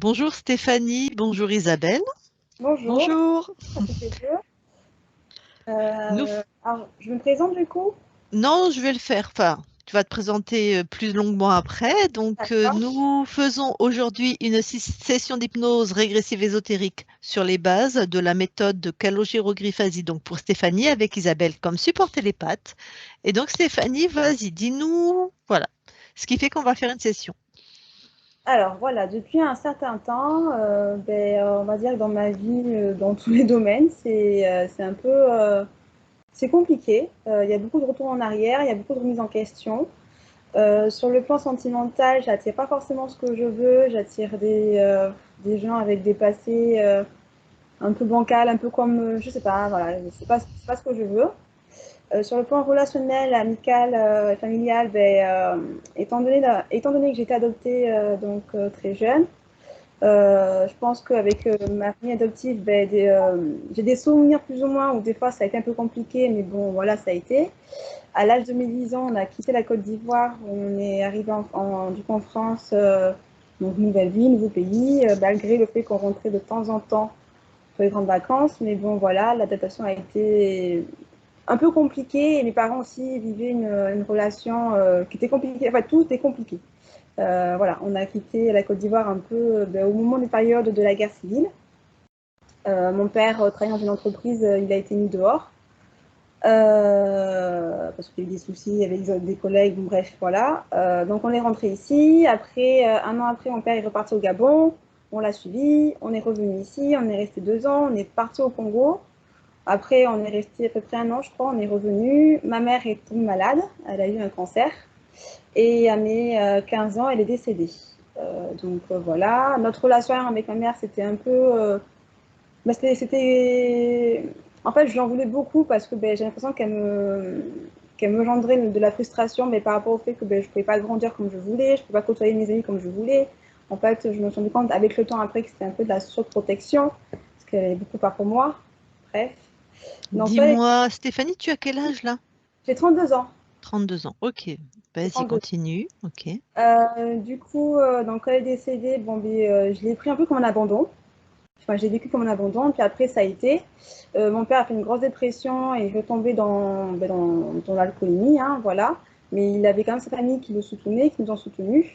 Bonjour Stéphanie, bonjour Isabelle. Bonjour, Bonjour. à toutes les deux. Nous, Alors, je me présente du coup. non, je vais le faire. Enfin, tu vas te présenter plus longuement après. Donc, D'accord. nous faisons aujourd'hui une session d'hypnose régressive ésotérique sur les bases de la méthode de calogyrogryphasie. Donc, pour Stéphanie, avec Isabelle comme support télépathe. Et donc, Stéphanie, vas-y, dis-nous, voilà, ce qui fait qu'on va faire une session. Alors voilà, depuis un certain temps, on va dire que dans ma vie, dans tous les domaines, c'est un peu c'est compliqué. Il y a beaucoup de retours en arrière, il y a beaucoup de remises en question. Sur le plan sentimental, j'attire pas forcément ce que je veux. J'attire des gens avec des passés un peu bancals, un peu comme, je sais pas, voilà, c'est pas ce que je veux. Sur le plan relationnel, amical et familial, étant donné que j'ai été adoptée très jeune, je pense qu'avec ma famille adoptive, j'ai des souvenirs plus ou moins où des fois ça a été un peu compliqué, mais bon, voilà, ça a été. À l'âge de mes 10 ans, on a quitté la Côte d'Ivoire, on est arrivé du coup en France, donc nouvelle vie, nouveau pays, malgré le fait qu'on rentrait de temps en temps pour les grandes vacances, mais bon, voilà, l'adaptation a été un peu compliqué et mes parents aussi vivaient une relation qui était compliquée. Enfin, tout était compliqué. Voilà, on a quitté la Côte d'Ivoire un peu au moment des périodes de la guerre civile. Mon père travaillait dans une entreprise, il a été mis dehors parce qu'il y a eu des soucis avec des collègues. Bon, bref, voilà. Donc on est rentré ici. Après, un an après, mon père est reparti au Gabon. On l'a suivi. On est revenu ici. On est resté 2 ans. On est parti au Congo. Après, on est resté à peu près un an, je crois, on est revenu. Ma mère est tombée malade, elle a eu un cancer. Et à mes 15 ans, elle est décédée. Voilà. Notre relation avec ma mère, c'était un peu. C'était. En fait, je l'en voulais beaucoup parce que j'ai l'impression qu'elle me gendrait de la frustration, mais par rapport au fait que je ne pouvais pas grandir comme je voulais, je ne pouvais pas côtoyer mes amis comme je voulais. En fait, je me suis rendu compte avec le temps après que c'était un peu de la surprotection, parce qu'elle avait beaucoup peur pour moi. Bref. Donc, ça, Dis-moi, Stéphanie, tu as quel âge là? j'ai 32 ans. 32 ans. Ok, J'ai vas-y, 32. continue. Ok. Du coup, donc quand elle est décédée, je l'ai pris un peu comme un abandon. Enfin, j'ai vécu comme un abandon. Puis après, ça a été. Mon père a fait une grosse dépression et est retombé dans l'alcoolémie, hein, voilà. Mais il avait quand même sa famille qui le soutenait, qui nous ont soutenus.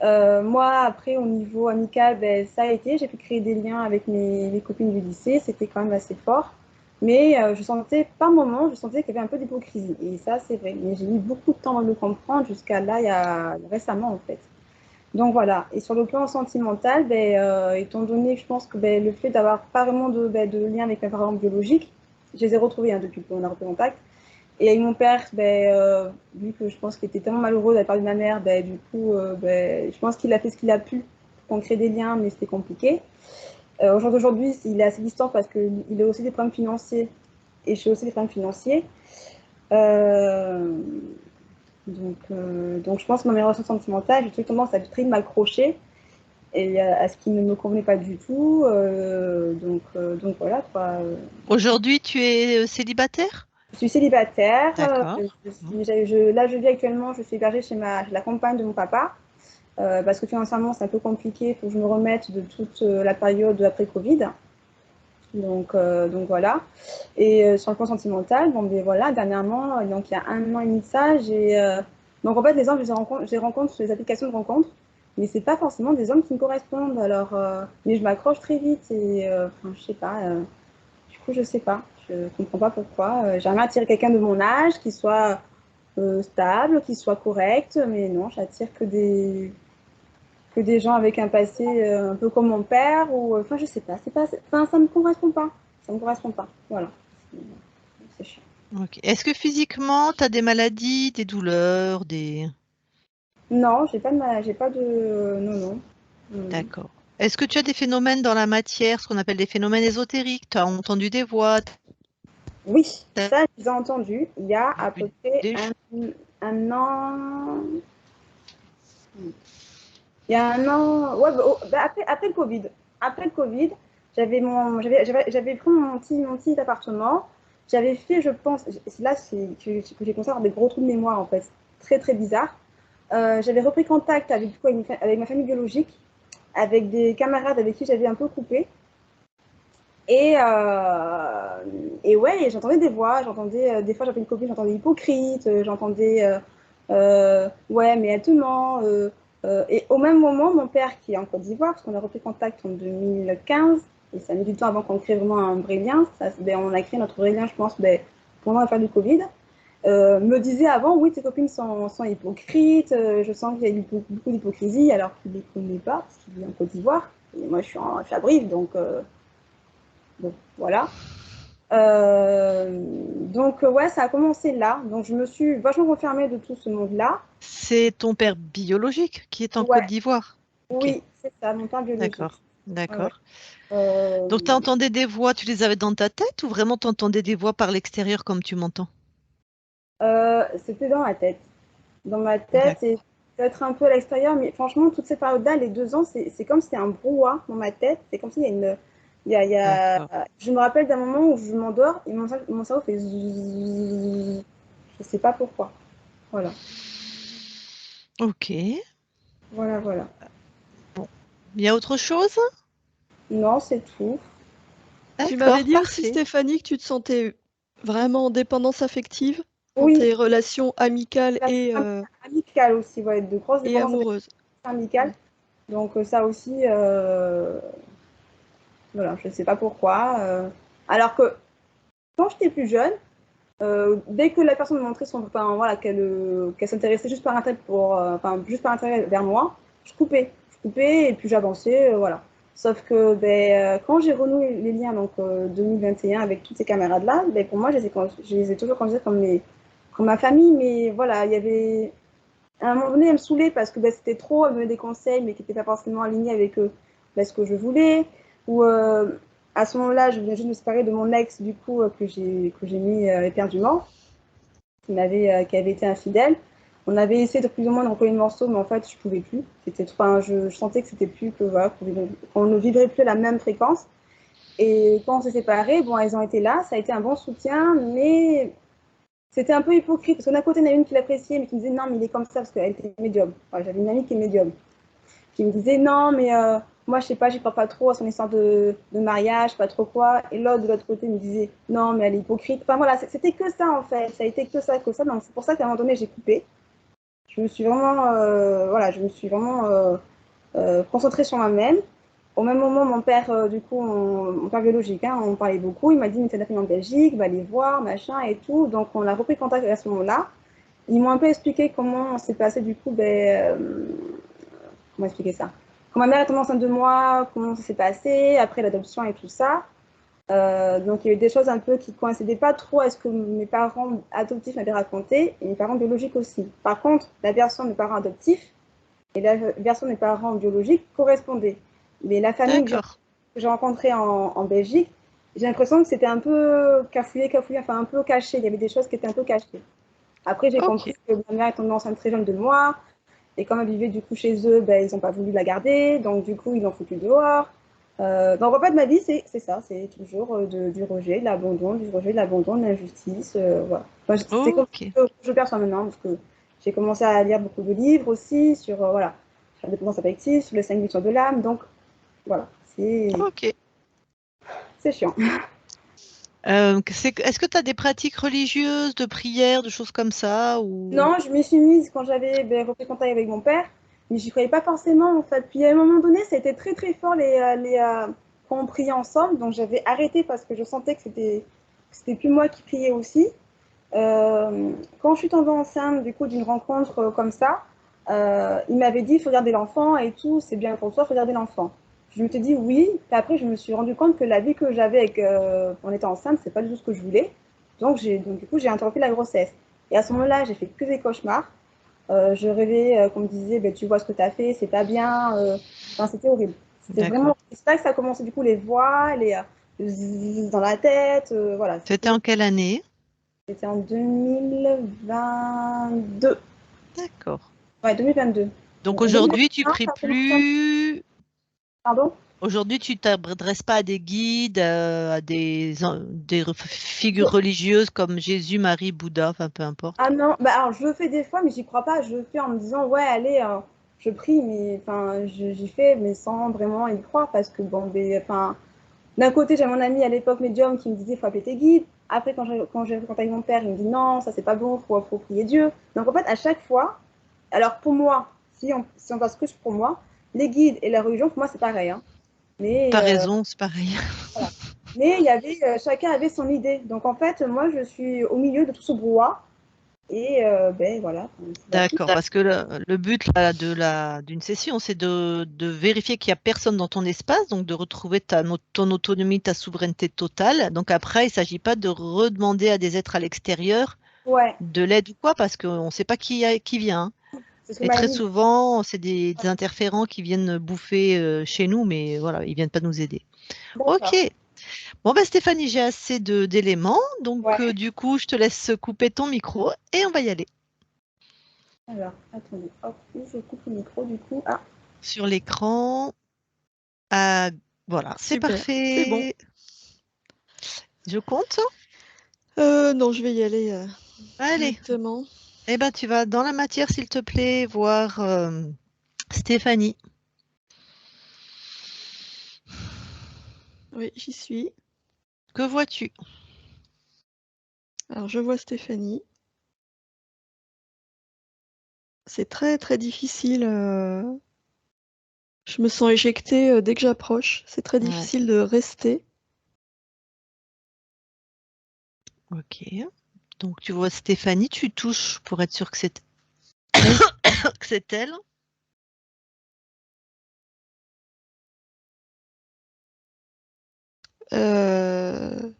Moi, après, au niveau amical, ça a été. J'ai pu créer des liens avec mes copines du lycée. C'était quand même assez fort. Mais je sentais, par moments, je sentais qu'il y avait un peu d'hypocrisie. Et ça, c'est vrai. Mais j'ai mis beaucoup de temps à le comprendre jusqu'à là, il y a récemment, en fait. Donc voilà. Et sur le plan sentimental, étant donné que je pense que le fait d'avoir pas vraiment de lien avec mes parents biologiques, je les ai retrouvés hein, depuis qu'on a repris contact. Et avec mon père, vu que je pense qu'il était tellement malheureux de la part de ma mère, du coup, je pense qu'il a fait ce qu'il a pu pour qu'on crée des liens, mais c'était compliqué. Au jour d'aujourd'hui, il est assez distant parce qu'il a aussi des problèmes financiers et j'ai aussi des problèmes financiers. Euh, donc, je pense que dans mes relations sentimentales, j'ai toujours tendance à très m'accrocher et à ce qui ne me convenait pas du tout. Donc voilà quoi. Aujourd'hui, tu es célibataire? Je suis célibataire. D'accord. Là, je vis actuellement, je suis hébergée chez la compagne de mon papa. Parce que financièrement, c'est un peu compliqué. Il faut que je me remette de toute la période après Covid. Donc voilà. Et sur le plan sentimental, voilà, dernièrement, donc il y a un an et demi de ça, donc en fait, les hommes, je les rencontre sur les applications de rencontres, mais c'est pas forcément des hommes qui me correspondent. Alors, mais je m'accroche très vite et enfin, je sais pas. Du coup, je sais pas. Je comprends pas pourquoi. J'aimerais attirer quelqu'un de mon âge, qui soit stable, qui soit correct, mais non, j'attire que des gens avec un passé un peu comme mon père, ou enfin, je sais pas, enfin, ça me correspond pas. Ça me correspond pas. Voilà. C'est chiant. Ok. Est-ce que physiquement, tu as des maladies, des douleurs, des... Non, j'ai pas de. Non, non. Non. D'accord. Est-ce que tu as des phénomènes dans la matière, ce qu'on appelle des phénomènes ésotériques? Tu as entendu des voix, Oui, t'as ça, j'ai entendu. Il y a à vu peu près des... un an. Il y a un an. Ouais, après le Covid. Après le Covid, j'avais pris mon petit appartement. J'avais fait, je pense, là, c'est que j'ai commencé à avoir des gros trous de mémoire, en fait. Très, très bizarre. J'avais repris contact avec, du coup, avec ma famille biologique. avec des camarades avec qui j'avais un peu coupé. Et ouais, j'entendais des voix, j'entendais des fois j'avais une copine, j'entendais hypocrite, j'entendais ouais, mais elle te ment. Et au même moment, mon père qui est en Côte d'Ivoire, parce qu'on a repris contact en 2015, et ça a mis du temps avant qu'on crée vraiment un vrai lien. Ça, ben, on a créé notre vrai lien, je pense, ben, pendant l'affaire du Covid. Me disait avant, oui, tes copines sont hypocrites, je sens qu'il y a beaucoup d'hypocrisie, alors qu'il ne les connaît pas, parce qu'il est en Côte d'Ivoire. Et moi, je suis à Brive, donc voilà. Donc ouais, ça a commencé là. Donc je me suis vachement renfermée de tout ce monde-là. C'est ton père biologique qui est en Côte Ouais, d'Ivoire? Ok, oui, c'est ça, mon père biologique. d'accord, Ouais, ouais. d'accord. Euh, Donc, tu entendais des voix, tu les avais dans ta tête ou vraiment tu entendais des voix par l'extérieur comme tu m'entends? C'était dans ma tête. Dans ma tête et D'accord, peut-être un peu à l'extérieur, mais franchement, toute cette période-là, les 2 ans, c'est comme si c'était un brouhaha dans ma tête. C'est comme s'il y a une. d'accord. Je me rappelle d'un moment où je m'endors et mon cerveau fait zzzz. Je sais pas pourquoi. Voilà, Ok, voilà, voilà. bon. Il y a autre chose? Non, c'est tout. Tu m'avais D'accord, dit aussi, parfait. Stéphanie, que tu te sentais vraiment en dépendance affective dans Oui, tes relations amicales amicale aussi, ouais, de grosses et dépendances amoureuses. amicales. Mm. Donc ça aussi, voilà, je ne sais pas pourquoi. Alors que quand j'étais plus jeune, dès que la personne me montrait enfin, voilà, qu'elle s'intéressait juste par intérêt enfin, juste par intérêt vers moi, je coupais et puis j'avançais, voilà. Sauf que ben, quand j'ai renoué les liens, donc 2021, avec tous ces camarades-là, ben, pour moi, je les ai toujours considérés comme ma famille, mais voilà, il y avait à un moment donné, elle me saoulait parce que bah, c'était trop, elle me donnait des conseils, mais qui n'étaient pas forcément alignés avec bah, ce que je voulais. Ou à ce moment-là, je venais juste de me séparer de mon ex, du coup, que j'ai mis éperdument, qui avait été infidèle. On avait essayé de plus ou moins de recoller le morceau, mais en fait, je pouvais plus. Enfin, je sentais que c'était plus que voilà, qu'on ne vivrait plus à la même fréquence. Et quand on s'est séparés, bon, elles ont été là, ça a été un bon soutien, mais c'était un peu hypocrite parce que d'un côté, il y en a une qui l'appréciait, mais qui me disait non, mais il est comme ça parce qu'elle était médium. Enfin, j'avais une amie qui est médium, qui me disait non, mais moi, je sais pas, j'y crois pas trop à son histoire de mariage, pas trop quoi. Et l'autre, de l'autre côté, me disait non, mais elle est hypocrite. Enfin voilà, c'était que ça en fait. Ça a été que ça, que ça. Donc c'est pour ça qu'à un moment donné, j'ai coupé. Je me suis vraiment, voilà, je me suis vraiment concentrée sur moi-même. Au même moment, mon père, du coup, mon père biologique, hein, on parlait beaucoup. Il m'a dit, mais t'es en Belgique, va les voir, machin et tout. Donc, on a repris contact à ce moment-là. Ils m'ont un peu expliqué comment s'est passé, du coup, ben, comment expliquer ça? Quand ma mère est tombée enceinte de moi, comment ça s'est passé, après l'adoption et tout ça. Donc, il y a eu des choses un peu qui ne coïncidaient pas trop à ce que mes parents adoptifs m'avaient raconté et mes parents biologiques aussi. Par contre, la version de mes parents adoptifs et la version de mes parents biologiques correspondaient. Mais la famille que D'accord. j'ai rencontrée en Belgique, j'ai l'impression que c'était un peu cafouillé, enfin un peu caché. Il y avait des choses qui étaient un peu cachées. Après, j'ai Ok. compris que ma mère est tombée enceinte très jeune de moi. Et comme elle vivait du coup chez eux, ben, ils n'ont pas voulu la garder. Donc, du coup, ils l'ont foutue dehors. Donc, en fait, ma vie, c'est ça. C'est toujours du rejet, de l'abandon, du rejet, de l'abandon, de l'injustice. Voilà. Enfin, c'est comme Ok. ça que je perçois maintenant, parce que j'ai commencé à lire beaucoup de livres aussi sur, voilà, sur la dépendance affective, sur les 5 missions de l'âme. Donc, voilà, Ok. c'est chiant. Est-ce que tu as des pratiques religieuses, de prière, de choses comme ça ou... Non, je m'y suis mise quand j'avais ben, repris contact avec mon père, mais j'y croyais pas forcément en fait. Puis à un moment donné, ça a été très très fort quand on priait ensemble, donc j'avais arrêté parce que je sentais que c'était plus moi qui priais aussi. Quand je suis tombée enceinte du coup d'une rencontre comme ça, il m'avait dit il faut garder l'enfant et tout, c'est bien pour toi, il faut garder l'enfant. Je me suis dit oui, et après je me suis rendu compte que la vie que j'avais en étant enceinte, c'est pas du tout ce que je voulais. Donc du coup j'ai interrompu la grossesse. Et à ce moment-là, j'ai fait que des cauchemars. Je rêvais qu'on me disait ben, tu vois ce que tu as fait, c'est pas bien. Enfin, c'était horrible. C'était D'accord. vraiment. C'est là que ça a commencé du coup les voix, le zzzz dans la tête. Voilà, C'était en quelle année? c'était en 2022. D'accord. Ouais, 2022. Donc Donc en aujourd'hui, tu 2021, pries ça a commencé un peu. plus. Pardon? Aujourd'hui, tu t'adresses pas à des guides, à des figures religieuses comme Jésus, Marie, Bouddha, enfin peu importe. Ah non, bah alors je le fais des fois, mais j'y crois pas. Je le fais en me disant, ouais, allez, je prie, mais enfin, j'y fais, mais sans vraiment y croire, parce que bon, ben, enfin, d'un côté, j'ai mon ami à l'époque médium qui me disait faut appeler tes guides. Après, quand j'ai contacté mon père, il me dit non, ça c'est pas bon, faut prier Dieu. Donc en fait, à chaque fois, alors pour moi, si on passe que pour moi, les guides et la religion, pour moi, c'est pareil. Hein. Mais T'as raison, c'est pareil. voilà. Mais il y avait, chacun avait son idée. Donc en fait, moi, je suis au milieu de tout ce brouhaha. Et ben voilà, c'est parti. D'accord, parce que le but là, d'une session, c'est de vérifier qu'il n'y a personne dans ton espace, donc de retrouver ton autonomie, ta souveraineté totale. Donc après, il ne s'agit pas de redemander à des êtres à l'extérieur Ouais, de l'aide ou quoi, parce qu'on ne sait pas qui vient. Hein. c'est ce que Et m'a très dit. souvent, c'est des interférents qui viennent bouffer chez nous, mais voilà, ils ne viennent pas nous aider. Ok. D'accord. Bon, bah, Stéphanie, j'ai assez d'éléments, donc Ouais. du coup, je te laisse couper ton micro et on va y aller. Alors, attendez. Hop, je coupe le micro du coup. Ah, Sur l'écran. Ah, voilà, c'est Super, c'est bon. parfait. Je compte. Non, je vais y aller Allez, directement. eh ben, tu vas dans la matière, s'il te plaît, voir Stéphanie. Oui, j'y suis. Que vois-tu? Alors, je vois Stéphanie. C'est très très difficile. Je me sens éjectée dès que j'approche. C'est très Ouais, difficile de rester. ok. Donc, tu vois Stéphanie, tu touches pour être sûr que c'est que c'est elle. Euh,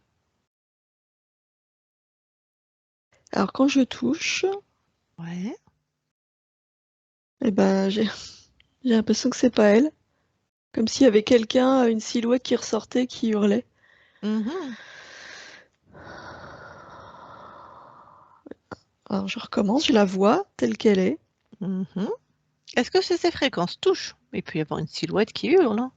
Alors, quand je touche, Ouais. eh ben, j'ai l'impression que c'est pas elle. Comme s'il y avait quelqu'un, une silhouette qui ressortait, qui hurlait. Mhm, Alors, je recommence, je la vois telle qu'elle est. mhm. Est-ce que c'est ces fréquences? Touche. Il peut y avoir une silhouette qui hurle. Hein.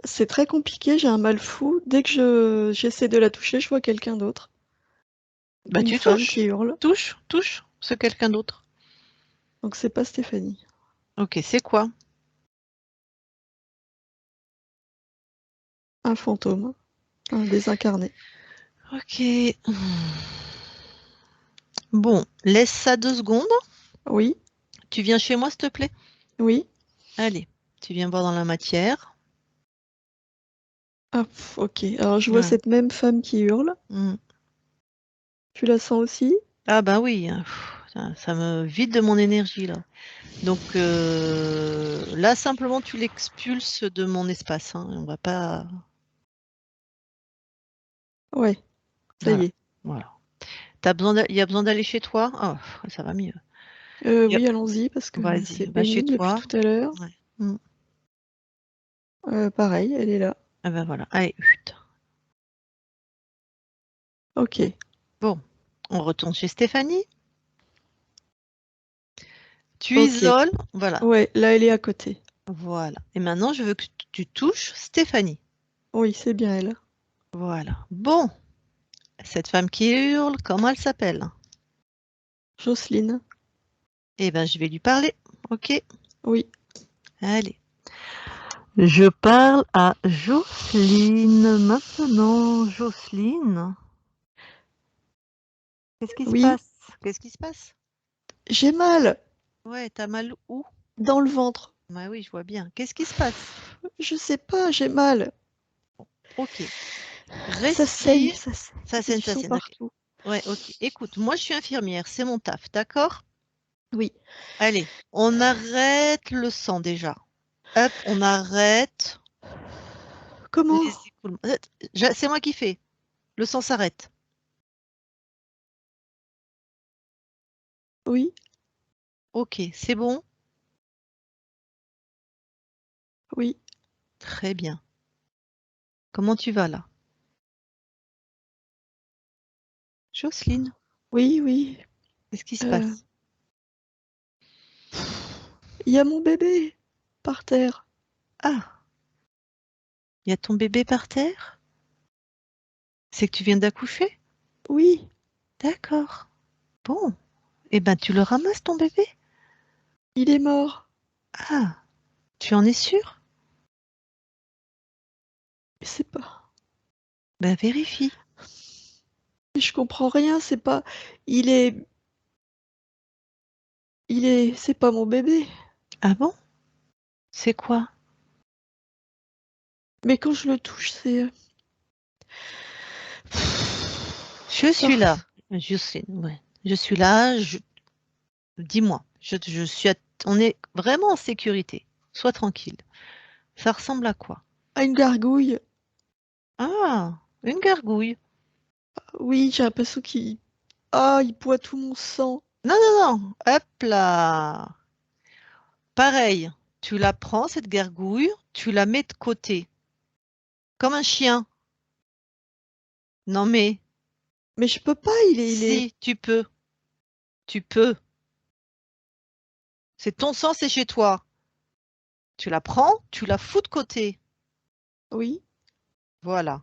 C'est très compliqué, j'ai un mal fou. Dès que j'essaie de la toucher, je vois quelqu'un d'autre. Bah, Une tu femme touches. qui hurle. Touche. C'est quelqu'un d'autre. Donc, c'est pas Stéphanie. Ok, c'est quoi? Un fantôme, un désincarné. Ok. Bon, laisse ça 2 secondes. Oui, Tu viens chez moi, s'il te plaît? oui. Allez, tu viens voir dans la matière. Ah, ok. Alors, je vois Voilà. cette même femme qui hurle. Mm. Tu la sens aussi? Ah bah oui, hein, ça me vide de mon énergie là. Donc là, simplement, tu l'expulses de mon espace. Hein. On va pas. Ouais, ça y Voilà. est. Voilà. Il y a besoin d'aller chez toi? Ah, ça va mieux. Yep. Oui, allons-y, parce que Vas-y, c'est va chez pénible depuis toi. tout à l'heure. Ouais. Mm. Pareil, elle est là. Ah ben voilà. Allez, chut. Ok, Bon, on retourne chez Stéphanie. Tu ok. isoles. Voilà. Ouais, là, elle est à côté. Voilà. Et maintenant, je veux que tu touches Stéphanie. Oui, c'est bien elle. Voilà. Bon, cette femme qui hurle, comment elle s'appelle? Jocelyne. Eh ben, je vais lui parler. Ok. Oui. Allez. Je parle à Jocelyne maintenant. Jocelyne, qu'est-ce qui se Oui, passe? Qu'est-ce qui se passe? j'ai mal Ouais, t'as mal où? dans le ventre. Bah oui, je vois bien. Qu'est-ce qui se passe? Je sais pas, j'ai mal. Ok. Ça saigne, Respire. ça saigne. Ça J'ai saigne, du ça sang saigne. Ok. partout. Ouais, ok. Écoute, moi je suis infirmière, c'est mon taf, d'accord? Oui. Allez, on arrête le sang déjà. Hop, on arrête Comment? les écoulements. C'est moi qui fais. Le sang s'arrête. Oui, Ok, c'est bon? oui. Très bien. Comment tu vas là? Jocelyne, Oui, oui. qu'est-ce qui se Euh, passe? Il y a mon bébé par terre. Ah, il y a ton bébé par terre? C'est que tu viens d'accoucher? Oui. D'accord. Bon, eh ben tu le ramasses ton bébé? Il est mort. Ah, tu en es sûr? Je sais pas. Ben vérifie. Mais je comprends rien, c'est pas. Il est. Il est. C'est pas mon bébé. Ah bon? C'est quoi? Mais quand je le touche, c'est. Je Ça. suis là. Jocelyne, ouais. Je suis là. Dis-moi. Je suis on est vraiment en sécurité. Sois tranquille. Ça ressemble à quoi? À une gargouille. Ah, une gargouille. Oui, j'ai l'impression qu'il. Ah, il boit tout mon sang. Non, non, non. Hop là. Pareil. Tu la prends, cette gargouille, tu la mets de côté. Comme un chien. Non mais, Mais je peux pas, il est. si, tu peux. Tu peux. C'est ton sang, c'est chez toi. Tu la prends, tu la fous de côté. Oui. Voilà.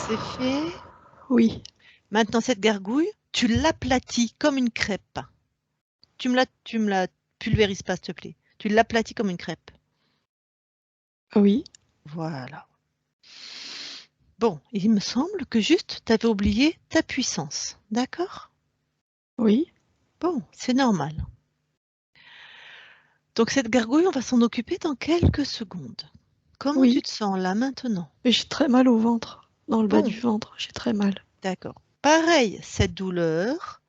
C'est fait. Oui. Maintenant, cette gargouille, tu l'aplatis comme une crêpe. Tu me la pulvérises pas, s'il te plaît. Tu l'aplatis comme une crêpe. Oui. Voilà. Bon, il me semble que juste, tu avais oublié ta puissance. D'accord? Oui. Bon, c'est normal. Donc cette gargouille, on va s'en occuper dans quelques secondes. Comment tu Oui. te sens là maintenant? Mais j'ai très mal au ventre. Dans le bas Bon, du ventre, j'ai très mal. d'accord. Pareil, cette douleur,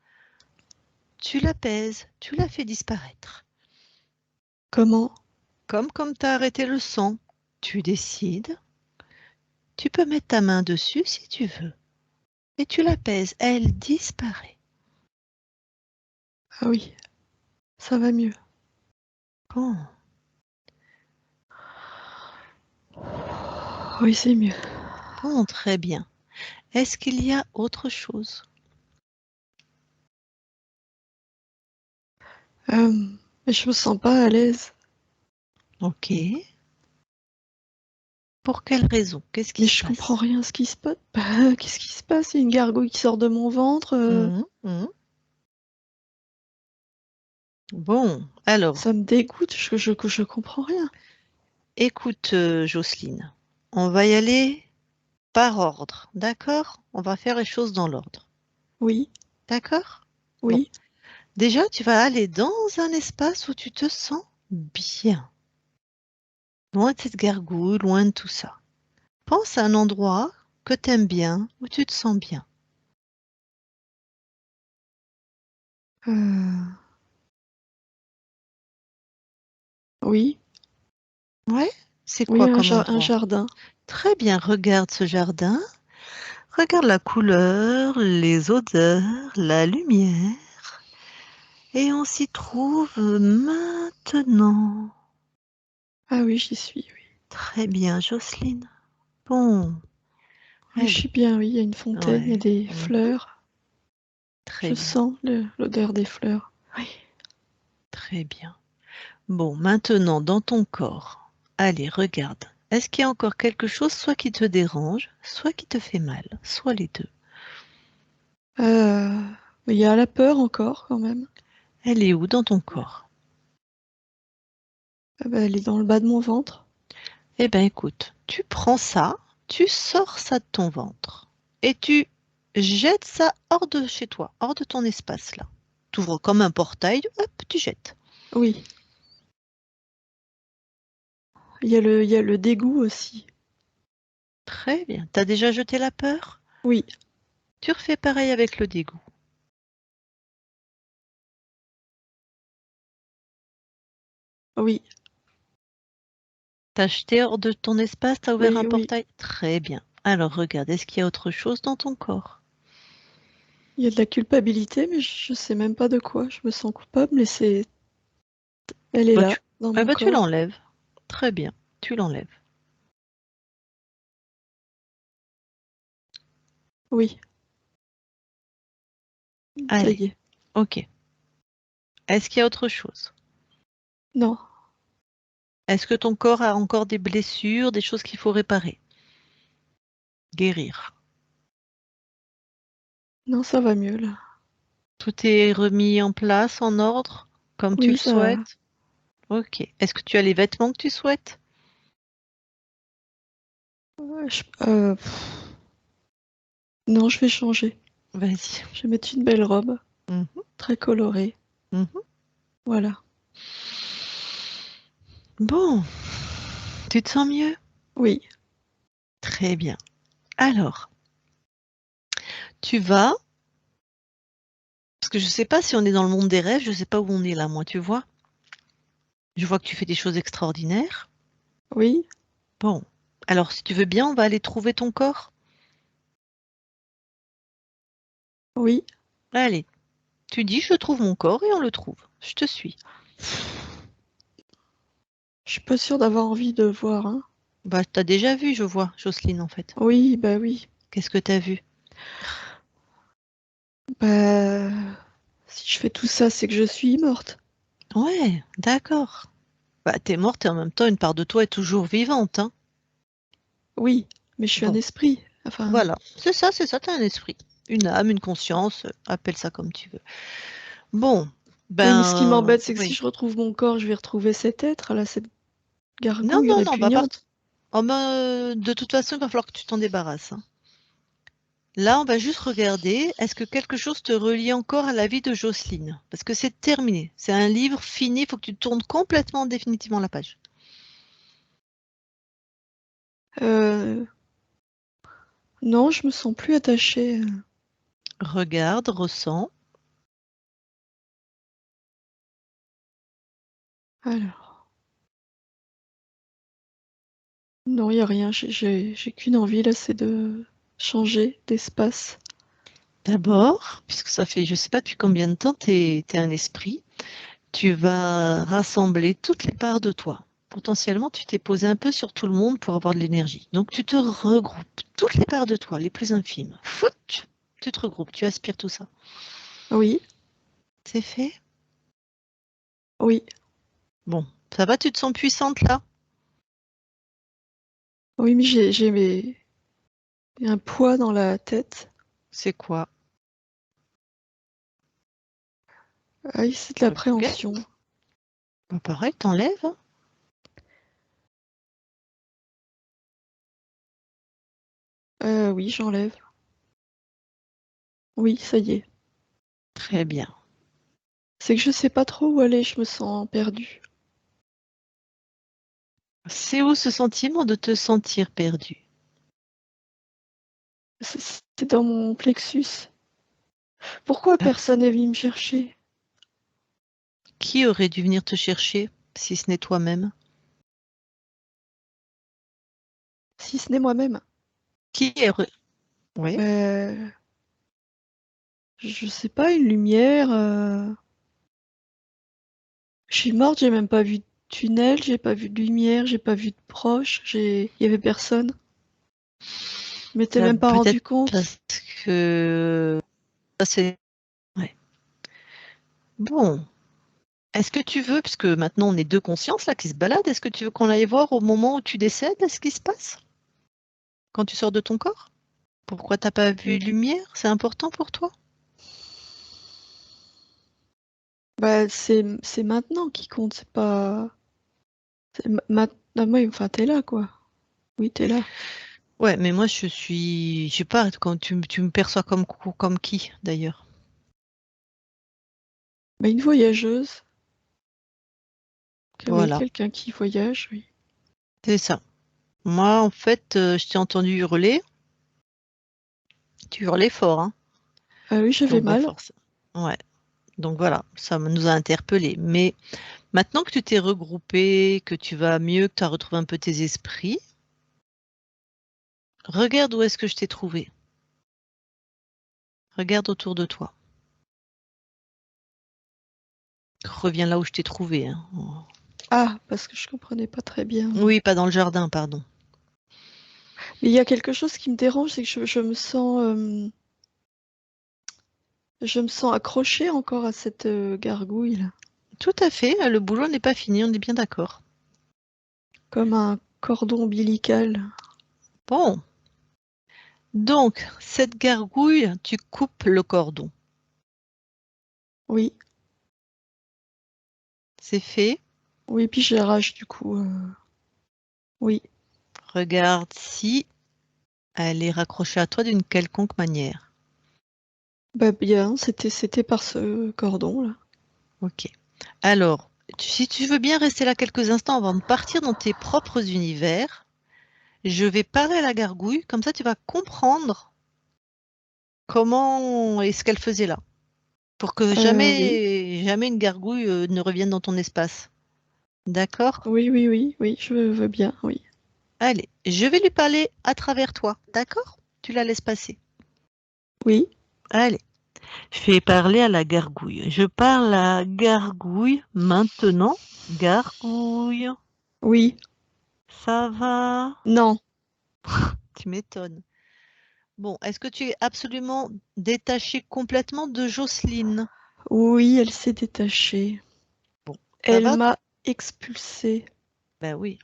tu l'apaises, tu la fais disparaître. Comment? Comme tu as arrêté le sang, tu décides. Tu peux mettre ta main dessus si tu veux. Et tu l'apaises, elle disparaît. Ah oui. Ça va mieux. Bon, Oui, c'est mieux. bon, très bien. Est-ce qu'il y a autre chose? Mais je me sens pas à l'aise. Ok. Pour quelle raison? Qu'est-ce qui Mais se je comprends passe? rien ce qui se passe. Bah, qu'est-ce qui se passe? Il y a une gargouille qui sort de mon ventre. Mhm, mhm. Bon, alors, Ça me dégoûte. Je comprends rien. écoute, Jocelyne, on va y aller par ordre, d'accord? On va faire les choses dans l'ordre, Oui. d'accord? Bon, Oui. déjà, tu vas aller dans un espace où tu te sens bien, loin de cette gargouille, loin de tout ça. Pense à un endroit que tu aimes bien, où tu te sens bien. Euh, Oui. Ouais? C'est Oui, quoi comme un endroit? jardin. Très bien, regarde ce jardin, regarde la couleur, les odeurs, la lumière, et on s'y trouve maintenant. Ah oui, j'y suis, oui. Très bien, Jocelyne. Bon, Oui, je allez. suis bien, oui. Il y a une fontaine, il y a Ouais. des Mhm. fleurs. Très Je bien, sens l'odeur des fleurs. Oui. très bien. Bon, maintenant, dans ton corps, allez, regarde. Est-ce qu'il y a encore quelque chose, soit qui te dérange, soit qui te fait mal, soit les deux? Euh, mais il y a la peur encore, quand même. Elle est où dans ton corps? Ah bah, elle est dans le bas de mon ventre. Eh bien, écoute, tu prends ça, tu sors ça de ton ventre et tu jettes ça hors de chez toi, hors de ton espace là. Tu ouvres comme un portail, hop, tu jettes. Oui. Il y a le dégoût aussi. Très bien. T'as déjà jeté la peur? Oui. Tu refais pareil avec le dégoût. Oui. T'as jeté hors de ton espace, t'as ouvert un Oui, oui. portail? Très bien. Alors regarde, est-ce qu'il y a autre chose dans ton corps? Il y a de la culpabilité, mais je sais même pas de quoi. Je me sens coupable, mais c'est. Elle est Bah, là, dans ah mon bah, tu corps. l'enlèves. Très bien, tu l'enlèves. Oui. Ça Allez, y est. ok. Est-ce qu'il y a autre chose? Non. Est-ce que ton corps a encore des blessures, des choses qu'il faut réparer, guérir? Non, ça va mieux là. Tout est remis en place, en ordre, comme tu Oui, le ça. souhaites? Ok. Est-ce que tu as les vêtements que tu souhaites? Ouais, non, je vais changer. Vas-y. Je vais mettre une belle robe, Mhm, très colorée. mhm. Voilà. Bon, tu te sens mieux? Oui, Très bien. Alors, tu vas, parce que je ne sais pas si on est dans le monde des rêves, je ne sais pas où on est là, moi, tu vois. Je vois que tu fais des choses extraordinaires. oui, Bon, alors si tu veux bien, on va aller trouver ton corps. oui. Allez, tu dis je trouve mon corps et on le trouve. Je te suis. Je suis pas sûre d'avoir envie de voir, hein. Bah, t'as déjà vu, je vois, Jocelyne, en fait. Oui, bah oui. Qu'est-ce que t'as vu? Bah, si je fais tout ça, c'est que je suis morte. Ouais, d'accord. Bah, t'es morte et en même temps, une part de toi est toujours vivante, hein. Oui, mais je suis un Bon, esprit. Enfin, voilà. C'est ça, t'as un esprit. Une âme, une conscience, appelle ça comme tu veux. Bon, oui, mais ce qui ben, m'embête, c'est que si oui. je retrouve mon corps, je vais retrouver cet être, là, cette Non, gargouille non, non, bah, répugnante. oh, ben, de toute façon, il va falloir que tu t'en débarrasses, hein. Là, on va juste regarder, est-ce que quelque chose te relie encore à la vie de Jocelyne? Parce que c'est terminé. C'est un livre fini, il faut que tu tournes complètement, définitivement la page. Euh, non, je me sens plus attachée. Regarde, ressens. Alors, non, il n'y a rien. J'ai qu'une envie, là, c'est de changer d'espace. D'abord, puisque ça fait je ne sais pas depuis combien de temps tu es un esprit, tu vas rassembler toutes les parts de toi. Potentiellement, tu t'es posé un peu sur tout le monde pour avoir de l'énergie. Donc, tu te regroupes toutes les parts de toi, les plus infimes. Fout, tu te regroupes, tu aspires tout ça. Oui, C'est fait? oui, Bon, ça va, tu te sens puissante là? oui, mais un poids dans la tête. C'est quoi? Ah oui, c'est de Ok. l'appréhension. Bah, pareil, t'enlèves, hein. Oui, j'enlève. Oui, ça y est. Très bien. C'est que je sais pas trop où aller, je me sens perdue. C'est où ce sentiment de te sentir perdu? C'est dans mon plexus. Pourquoi Ah, personne n'est venu me chercher? qui aurait dû venir te chercher si ce n'est toi-même? Si ce n'est moi-même. Qui aurait... Oui. Euh, je sais pas, une lumière. Je suis morte, j'ai même pas vu de tunnel, j'ai pas vu de lumière, j'ai pas vu de proche, il y avait personne. Je m'étais Ça même pas rendu peut-être compte. parce que ça c'est ouais. Bon, est-ce que tu veux, puisque maintenant on est deux consciences là qui se baladent, est-ce que tu veux qu'on aille voir au moment où tu décèdes ce qui se passe quand tu sors de ton corps? Pourquoi t'as pas vu de lumière? C'est important pour toi? Bah, c'est maintenant qui compte, c'est pas. Ah, moi, enfin, t'es là, quoi. Oui, t'es là. Ouais, mais moi je sais pas, quand tu me perçois comme qui d'ailleurs? Bah, une voyageuse, oui, Voilà, quelqu'un qui voyage, oui. c'est ça. Moi en fait, je t'ai entendu hurler, tu hurlais fort, hein. Ah oui, j'avais Donc bah mal. force. Ouais. Donc voilà, ça nous a interpellés. Mais maintenant que tu t'es regroupé, que tu vas mieux, que tu as retrouvé un peu tes esprits, regarde où est-ce que je t'ai trouvé. Regarde autour de toi. Reviens là où je t'ai trouvé, hein. Ah, parce que je comprenais pas très bien. Oui, pas dans le jardin, pardon. Mais il y a quelque chose qui me dérange, c'est que je me sens accrochée encore à cette gargouille, là, Tout à fait, le boulot n'est pas fini, on est bien d'accord. comme un cordon ombilical. Bon, Donc, cette gargouille, tu coupes le cordon. Oui. C'est fait. Oui, puis j'arrache du coup. Oui. Regarde si elle est raccrochée à toi d'une quelconque manière. Bah bien, c'était par ce cordon là. Ok. Alors, si tu veux bien rester là quelques instants avant de partir dans tes propres univers, je vais parler à la gargouille, comme ça tu vas comprendre comment est-ce qu'elle faisait là. Pour que Oui. jamais une gargouille ne revienne dans ton espace. D'accord? Oui, je veux bien, oui. Allez, je vais lui parler à travers toi. D'accord? Tu la laisses passer. Oui, Allez, je vais parler à la gargouille. Je parle à gargouille maintenant. Gargouille, oui, ça va? non. Tu m'étonnes. Bon, est-ce que tu es absolument détaché complètement de Jocelyne? Oui, elle s'est détachée. Bon, ça Elle va? m'a expulsée. Ben oui.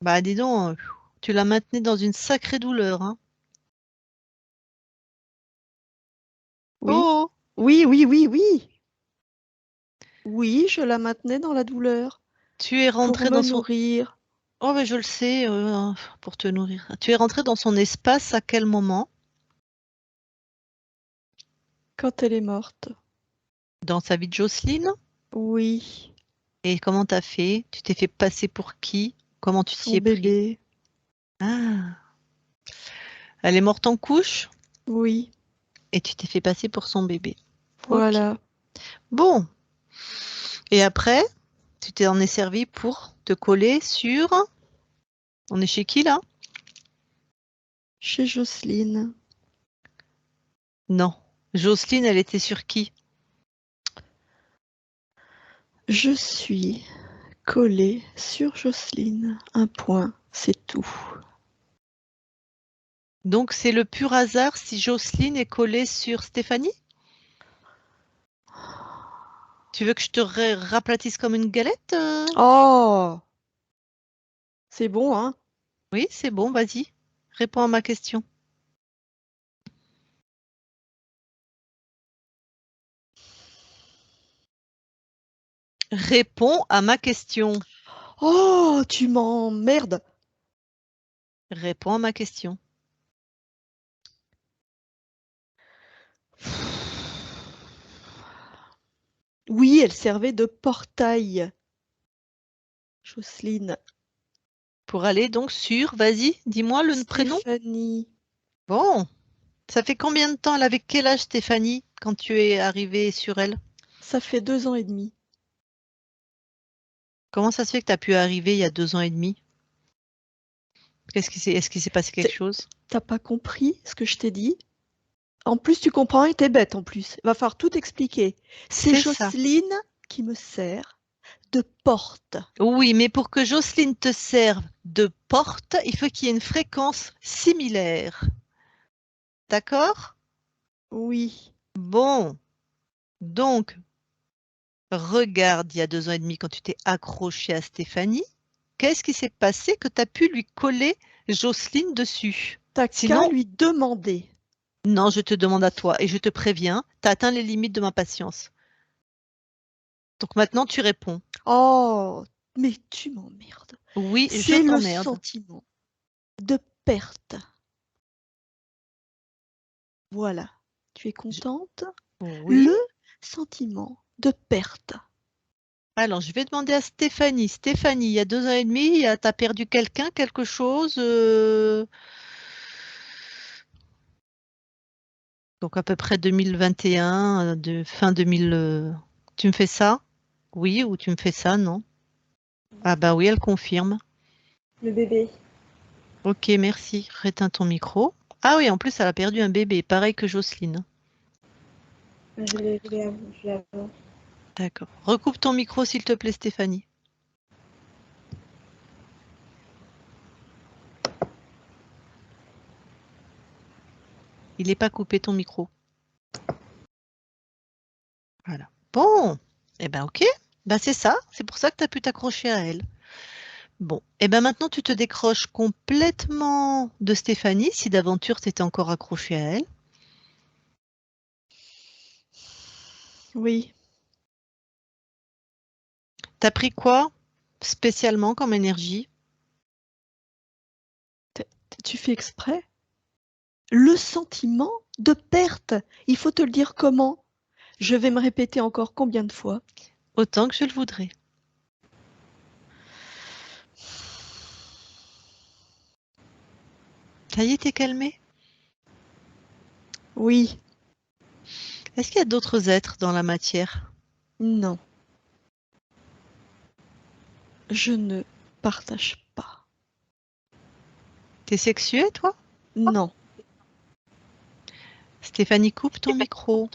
Bah dis donc, tu la maintenais dans une sacrée douleur, hein. Oui, Oh, oui. Oui, je la maintenais dans la douleur tu es pour rentré me dans son... nourrir Oh, mais je le sais, pour te nourrir. Tu es rentré dans son espace à quel moment? quand elle est morte. Dans sa vie de Jocelyne? Oui, Et comment t'as fait? Tu t'es fait passer pour qui? Comment tu t'y son es pris? bébé. Ah, elle est morte en couche Oui, et tu t'es fait passer pour son bébé. Ok. voilà. Bon. Et après, tu t'en es servi pour te coller sur... On est chez qui là? Chez Jocelyne. Non. Jocelyne, elle était sur qui? Je suis collée sur Jocelyne. Un point, c'est tout. Donc c'est le pur hasard si Jocelyne est collée sur Stéphanie? Tu veux que je te raplatisse comme une galette? Oh, c'est bon, hein? Oui, c'est bon, vas-y. Réponds à ma question. Réponds à ma question. Oh, tu m'emmerdes. Réponds à ma question. Oui, elle servait de portail, Jocelyne. Pour aller donc sur, vas-y, dis-moi le prénom. Stéphanie. Bon, ça fait combien de temps? Elle avait quel âge Stéphanie quand tu es arrivé sur elle? Ça fait 2 ans et demi. Comment ça se fait que tu as pu arriver il y a 2 ans et demi? Est-ce qu'il s'est passé quelque T'es- chose? T'as pas compris ce que je t'ai dit? En plus, tu comprends et t'es bête en plus. Il va falloir tout expliquer. C'est C'est ça. Jocelyne qui me sert de porte. Oui, mais pour que Jocelyne te serve de porte, il faut qu'il y ait une fréquence similaire. D'accord? Oui. Bon, donc, regarde, il y a 2 ans et demi, quand tu t'es accroché à Stéphanie, qu'est-ce qui s'est passé que tu as pu lui coller Jocelyne dessus? T'as qu'à Sinon, lui demander. non, je te demande à toi et je te préviens, tu as atteint les limites de ma patience. Donc maintenant, tu réponds. Oh, mais tu m'emmerdes. Oui, je C'est le t'emmerde. sentiment de perte. Voilà. Tu es Je- contente? Oui. Le sentiment de perte. Alors, je vais demander à Stéphanie. Stéphanie, il y a 2 ans et demi, tu as perdu quelqu'un, quelque chose donc à peu près 2021, de fin 2000. Tu me fais ça? Oui, ou tu me fais ça, non? Ah bah oui, elle confirme. Le bébé. Ok, merci. Réteins ton micro. Ah oui, en plus, elle a perdu un bébé, pareil que Jocelyne. Je l'ai avant. D'accord. Recoupe ton micro, s'il te plaît, Stéphanie. Il n'est pas coupé ton micro. Voilà. Bon, eh ben ok. Ben c'est ça. C'est pour ça que tu as pu t'accrocher à elle. Bon, et ben maintenant tu te décroches complètement de Stéphanie, si d'aventure tu étais encore accroché à elle. Oui. T'as pris quoi spécialement comme énergie? Tu fais exprès? Le sentiment de perte. Il faut te le dire comment? Je vais me répéter encore combien de fois? Autant que je le voudrais. Ça y est, t'es calmé? Oui. Est-ce qu'il y a d'autres êtres dans la matière? Non. Je ne partage pas. T'es sexué, toi? Non. Stéphanie, coupe ton micro.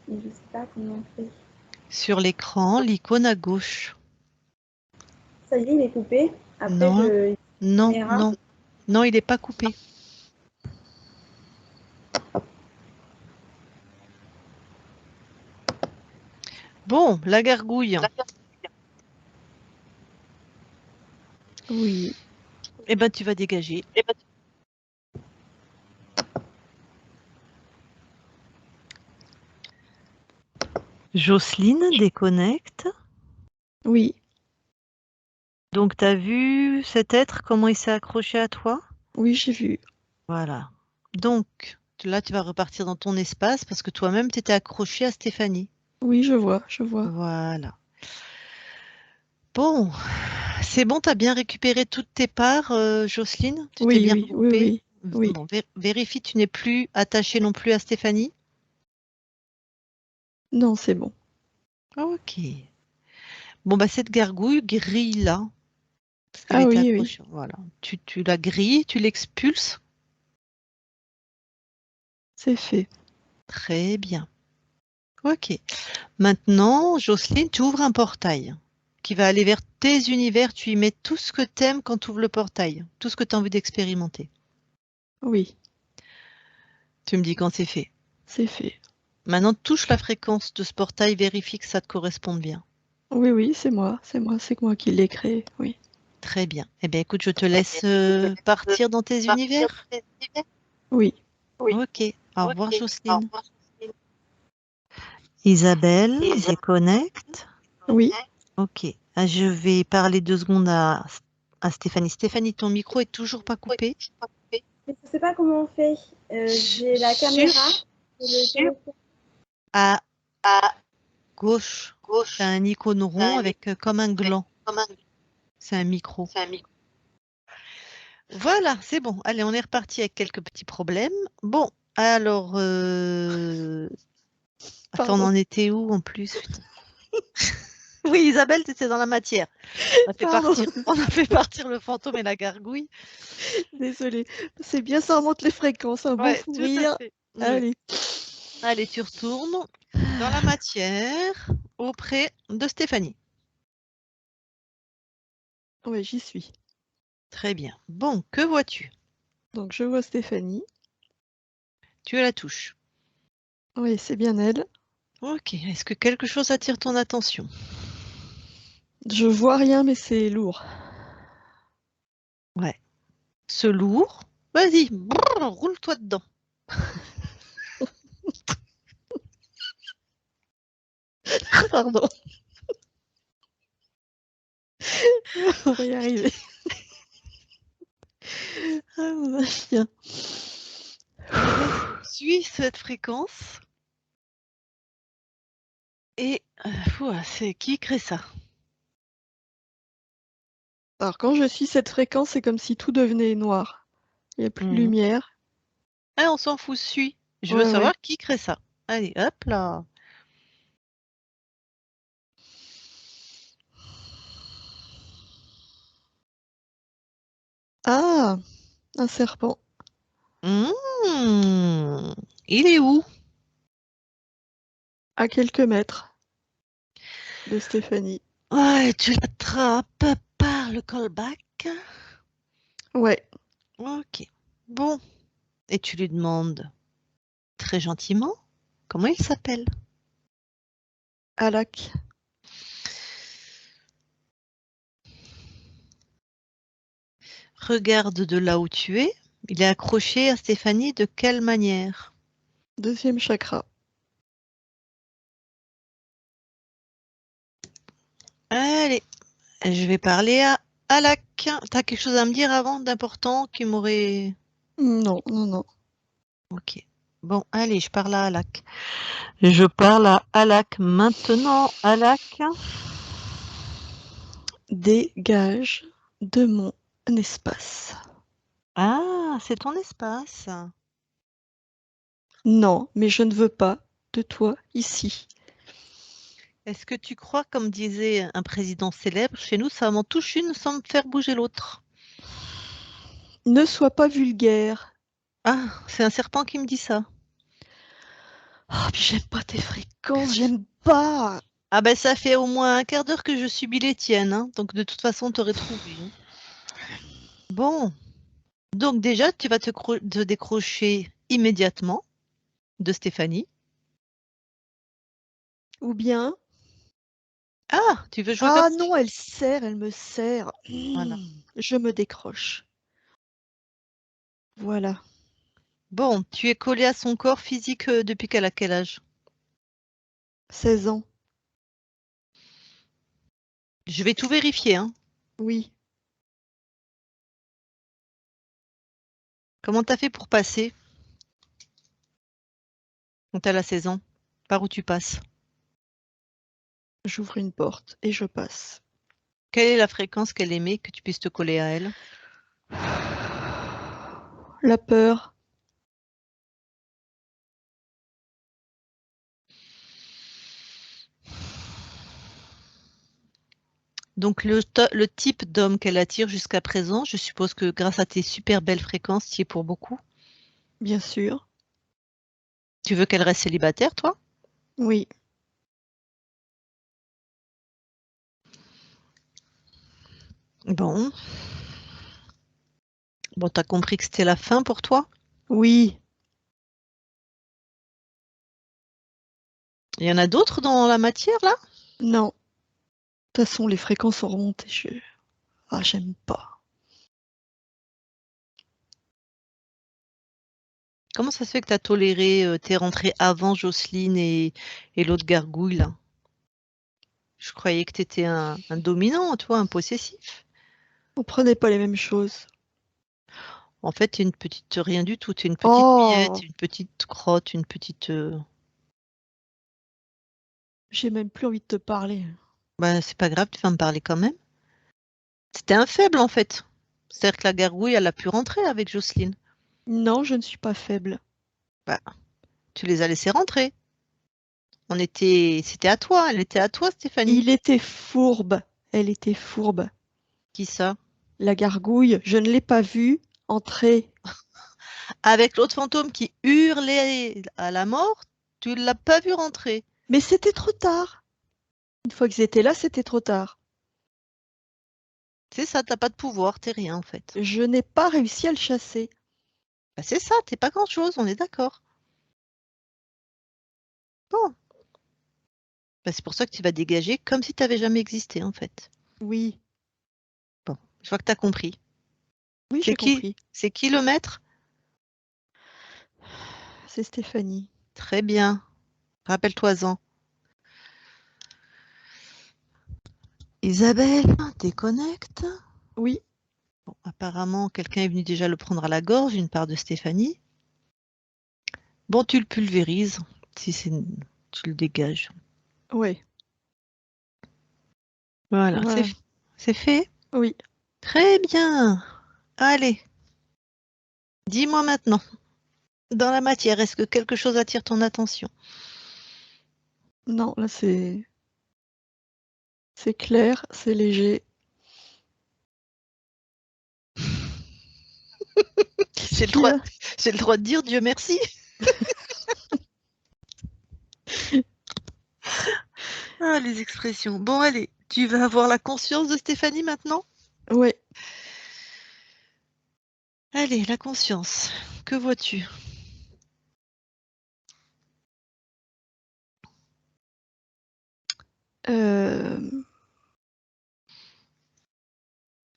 Je sais pas comment on fait. Sur l'écran, l'icône à gauche. Ça y est, il est coupé. Après, Non, non, caméra. non. Non, il n'est pas coupé. Bon, la gargouille. Oui. Eh ben, tu vas dégager. Jocelyne, déconnecte. Oui. Donc, tu as vu cet être, comment il s'est accroché à toi? Oui, j'ai vu. Voilà. Donc, là, tu vas repartir dans ton espace parce que toi-même, tu étais accroché à Stéphanie. Oui, je vois, je vois. Voilà. Bon, c'est bon, tu as bien récupéré toutes tes parts, Jocelyne? Tu t'es Oui, bien oui, oui, regroupée? oui, oui. Bon, vérifie, tu n'es plus attachée non plus à Stéphanie? Non, c'est bon. Ok. Bon, bah, cette gargouille, grille-la. Parce qu'elle Ah était oui, oui. accrochée. Voilà. Tu la grilles, tu l'expulses. C'est fait. Très bien. Ok. Maintenant, Jocelyne, tu ouvres un portail qui va aller vers tes univers. Tu y mets tout ce que tu aimes quand tu ouvres le portail, tout ce que tu as envie d'expérimenter. Oui, Tu me dis quand c'est fait. c'est fait. Maintenant, touche la fréquence de ce portail, vérifie que ça te corresponde bien. Oui, oui, c'est moi qui l'ai créé. Oui. Très bien. Eh bien, écoute, je te laisse partir dans tes univers. Oui. Ok. Au revoir, Jocelyne. Isabelle, déconnecte. Oui. Ok. Ah, je vais parler 2 secondes à Stéphanie. Stéphanie, ton micro est toujours pas coupé. Je sais pas comment on fait. J'ai la Sur caméra et le téléphone. à gauche, tu as un icône rond avec comme un gland. C'est un micro. Voilà, c'est bon. Allez, on est reparti avec quelques petits problèmes. Bon, alors, attends, on Pardon. en était où en plus? Putain. Oui, Isabelle, tu étais dans la matière. Pardon. On a fait partir le fantôme et la gargouille. Désolée. C'est bien, ça remonte les fréquences. Un bon Ouais, fou tout à rire. fait. Ouais. Allez. Allez, tu retournes dans la matière auprès de Stéphanie. Oui, j'y suis. Très bien. Bon, que vois-tu? Donc, je vois Stéphanie. Tu as la touche. Oui, c'est bien elle. Ok, est-ce que quelque chose attire ton attention? Je vois rien, mais c'est lourd. Ouais. Ce lourd, vas-y, brrr, roule-toi dedans. Pardon. On va y arriver. Ah, mon chien. Suis cette fréquence et c'est qui crée ça? Alors, quand je suis cette fréquence, c'est comme si tout devenait noir. Il n'y a plus de Mhm. lumière. Ah, on s'en fout, suis. Je veux Ouais, ouais. savoir qui crée ça. Allez, hop là. Ah, un serpent. Mmh. Il est où? À quelques mètres de Stéphanie. Ouais, tu l'attrapes par le callback. Ouais, Ok. Bon. Et tu lui demandes très gentiment comment il s'appelle. Alak. Regarde de là où tu es. Il est accroché à Stéphanie de quelle manière? Deuxième chakra. Allez, je vais parler à Alak. T'as quelque chose à me dire avant d'important qui m'aurait... Non, non, non. Ok. Bon, allez, je parle à Alak. Je parle à Alak maintenant. Alak. Dégage de mon espace. Ah, c'est ton espace. Non, mais je ne veux pas de toi ici. Est-ce que tu crois, comme disait un président célèbre, chez nous, ça m'en touche une sans me faire bouger l'autre? Ne sois pas vulgaire. Ah, c'est un serpent qui me dit ça. Ah, puis j'aime pas tes fréquences, j'aime pas. Ah ben ça fait au moins un quart d'heure que je subis les tiennes, hein, donc de toute façon t'aurais trouvé, hein. Bon, donc déjà tu vas te décrocher immédiatement de Stéphanie. Ou bien. Ah, tu veux jouer comme Ah ça? non, elle serre, elle me serre. Voilà. Je me décroche. Voilà. Bon, tu es collé à son corps physique depuis qu'elle a quel âge? 16 ans. Je vais tout vérifier, hein. Oui. Comment t'as fait pour passer quand elle a 16 ans? Par où tu passes? J'ouvre une porte et je passe. Quelle est la fréquence qu'elle aimait que tu puisses te coller à elle? La peur. Donc le type d'homme qu'elle attire jusqu'à présent, je suppose que grâce à tes super belles fréquences, tu y es pour beaucoup. Bien sûr. Tu veux qu'elle reste célibataire, toi? Oui. Bon. Bon, t'as compris que c'était la fin pour toi? Oui. Il y en a d'autres dans la matière, là? Non. De toute façon, les fréquences ont remonté. Ah, j'aime pas. Comment ça se fait que t'as toléré, t'es rentré avant Jocelyne et l'autre gargouille, là? Je croyais que t'étais un dominant, toi, un possessif. On prenait pas les mêmes choses. En fait, t'es une petite rien du tout. T'es une petite miette, Oh, une petite crotte, une petite... j'ai même plus envie de te parler. Bah, c'est pas grave, tu vas me parler quand même. C'était un faible, en fait. C'est-à-dire que la gargouille, elle a pu rentrer avec Jocelyne. Non, je ne suis pas faible. Bah, tu les as laissés rentrer. C'était à toi, elle était à toi, Stéphanie. Il était fourbe. Elle était fourbe. Qui ça? La gargouille, je ne l'ai pas vue entrer. Avec l'autre fantôme qui hurlait à la mort, tu l'as pas vu rentrer. Mais c'était trop tard. Une fois qu'ils étaient là, c'était trop tard. C'est ça, t'as pas de pouvoir, t'es rien en fait. Je n'ai pas réussi à le chasser. Bah, c'est ça, t'es pas grand-chose, on est d'accord. Bon, bah, c'est pour ça que tu vas dégager comme si t'avais jamais existé en fait. Oui, Bon, je vois que t'as compris. oui, C'est j'ai qui? compris. C'est qui le maître? C'est Stéphanie. Très bien. Rappelle-toi-en. Isabelle, déconnecte. Oui, Bon, apparemment, quelqu'un est venu déjà le prendre à la gorge, une part de Stéphanie. Bon, tu le pulvérises, si c'est, tu le dégages. oui, Voilà, voilà. c'est fait. Oui. Très bien. Allez, dis-moi maintenant, dans la matière, est-ce que quelque chose attire ton attention? Non, là c'est clair, c'est léger. Qu'est-ce J'ai le qu'il y droit, a? j'ai le droit de dire Dieu merci. Ah, les expressions. Bon, allez, tu vas avoir la conscience de Stéphanie maintenant? Oui. Allez, la conscience. Que vois-tu? Euh,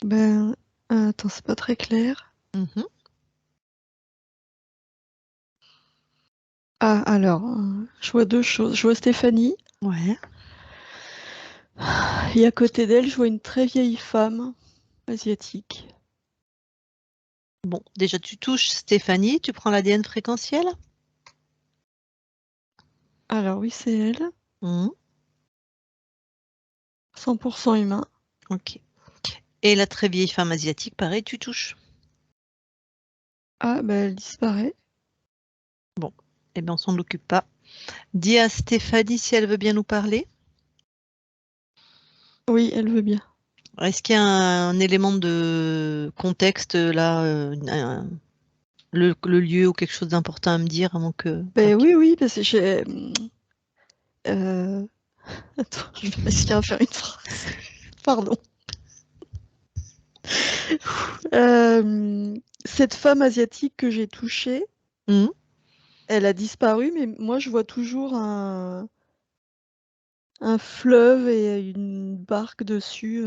ben, un Attends, c'est pas très clair. Mhm. Ah, alors, je vois deux choses. Je vois Stéphanie, Ouais. et à côté d'elle, je vois une très vieille femme asiatique. Bon, déjà, tu touches Stéphanie, tu prends l'ADN fréquentiel. Alors oui, c'est elle, Mhm. 100% humain. Ok. Et la très vieille femme asiatique, pareil, tu touches. Ah, bah elle disparaît. Bon, eh bien, on s'en occupe pas. Dis à Stéphanie si elle veut bien nous parler. Oui, elle veut bien. Est-ce qu'il y a un élément de contexte là, le lieu ou quelque chose d'important à me dire avant que... Ben oui, oui, parce que j'ai... Attends, je vais réussir à faire une phrase. Pardon. Cette femme asiatique que j'ai touchée, Mhm. elle a disparu, mais moi je vois toujours un fleuve et une barque dessus,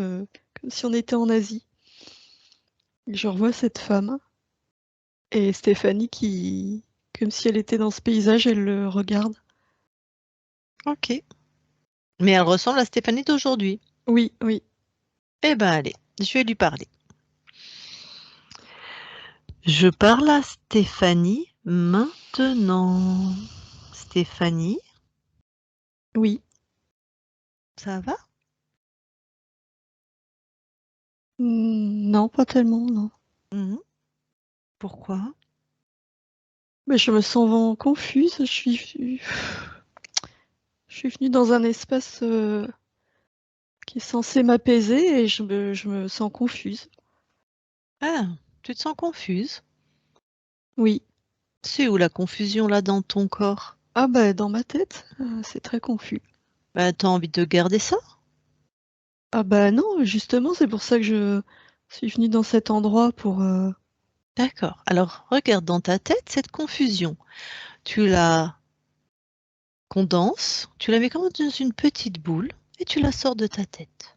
comme si on était en Asie. Et je revois cette femme et Stéphanie qui, comme si elle était dans ce paysage, elle le regarde. Ok. Mais elle ressemble à Stéphanie d'aujourd'hui. Oui, oui. Eh ben allez, je vais lui parler. Je parle à Stéphanie maintenant. Stéphanie, Oui. ça va? Non, pas tellement, non. Mhm. Pourquoi? Mais je me sens confuse. Je suis venue dans un espace qui est censé m'apaiser et je me sens confuse. Ah, tu te sens confuse? Oui. C'est où la confusion là dans ton corps? Ah bah dans ma tête, c'est très confus. Bah, t'as envie de garder ça? Ah bah non, justement, c'est pour ça que je suis venue dans cet endroit pour... D'accord. Alors, regarde dans ta tête cette confusion. Tu la condenses, tu la mets comme dans une petite boule et tu la sors de ta tête.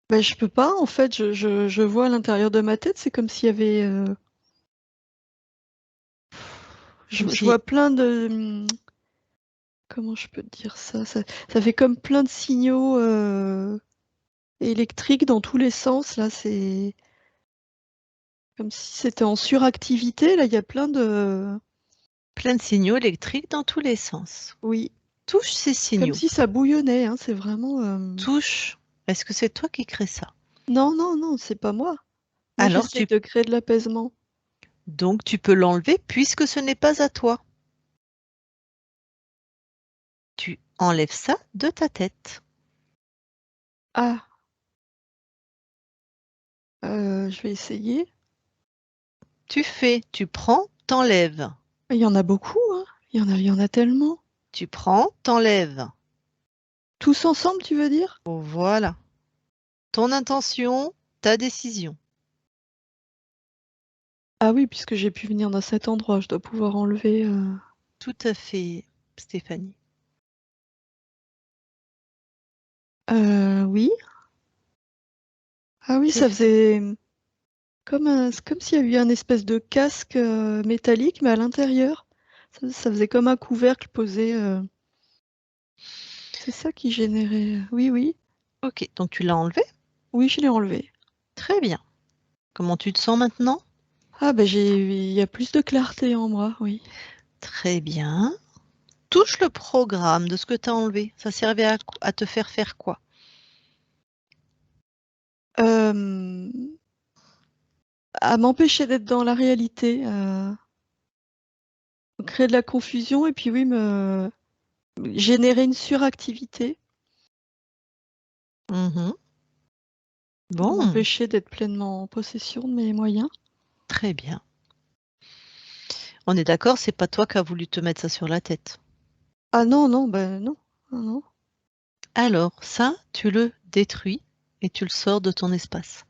Bah je peux pas, en fait, je vois à l'intérieur de ma tête, c'est comme s'il y avait... Comme je si, vois plein de... comment je peux te dire ça? Ça fait comme plein de signaux électriques dans tous les sens, là, c'est... Comme si c'était en suractivité, là, il y a plein de... plein de signaux électriques dans tous les sens. Oui, Touche ces comme signaux. si ça bouillonnait, hein, c'est vraiment... Touche. Est-ce que c'est toi qui crée ça? Non, non, non, c'est pas moi. Moi, Alors, j'essaie de créer de l'apaisement. donc tu peux l'enlever puisque ce n'est pas à toi. Tu enlèves ça de ta tête. Ah, je vais essayer. Tu prends, t'enlèves. Il y en a beaucoup, hein. Il y en a tellement. Tu prends, t'enlèves. Tous ensemble, tu veux dire? Voilà. Ton intention, ta décision. Ah oui, puisque j'ai pu venir dans cet endroit, je dois pouvoir enlever. Tout à fait, Stéphanie. Oui. Ah oui, ça C'est faisait c'est comme s'il y avait eu un espèce de casque métallique, mais à l'intérieur. Ça faisait comme un couvercle posé. C'est ça qui générait. Oui, oui. ok, donc tu l'as enlevé. Oui, je l'ai enlevé. Très bien. Comment tu te sens maintenant? Ah bah il y a plus de clarté en moi, oui. Très bien. Touche le programme de ce que tu as enlevé. Ça servait à te faire quoi? Euh, à m'empêcher d'être dans la réalité, créer de la confusion et puis oui, me générer une suractivité, Mhm. Bon, m'empêcher d'être pleinement en possession de mes moyens. très bien. On est d'accord, c'est pas toi qui as voulu te mettre ça sur la tête. Ah non, non, ben non, non, non. Alors, ça, tu le détruis et tu le sors de ton espace.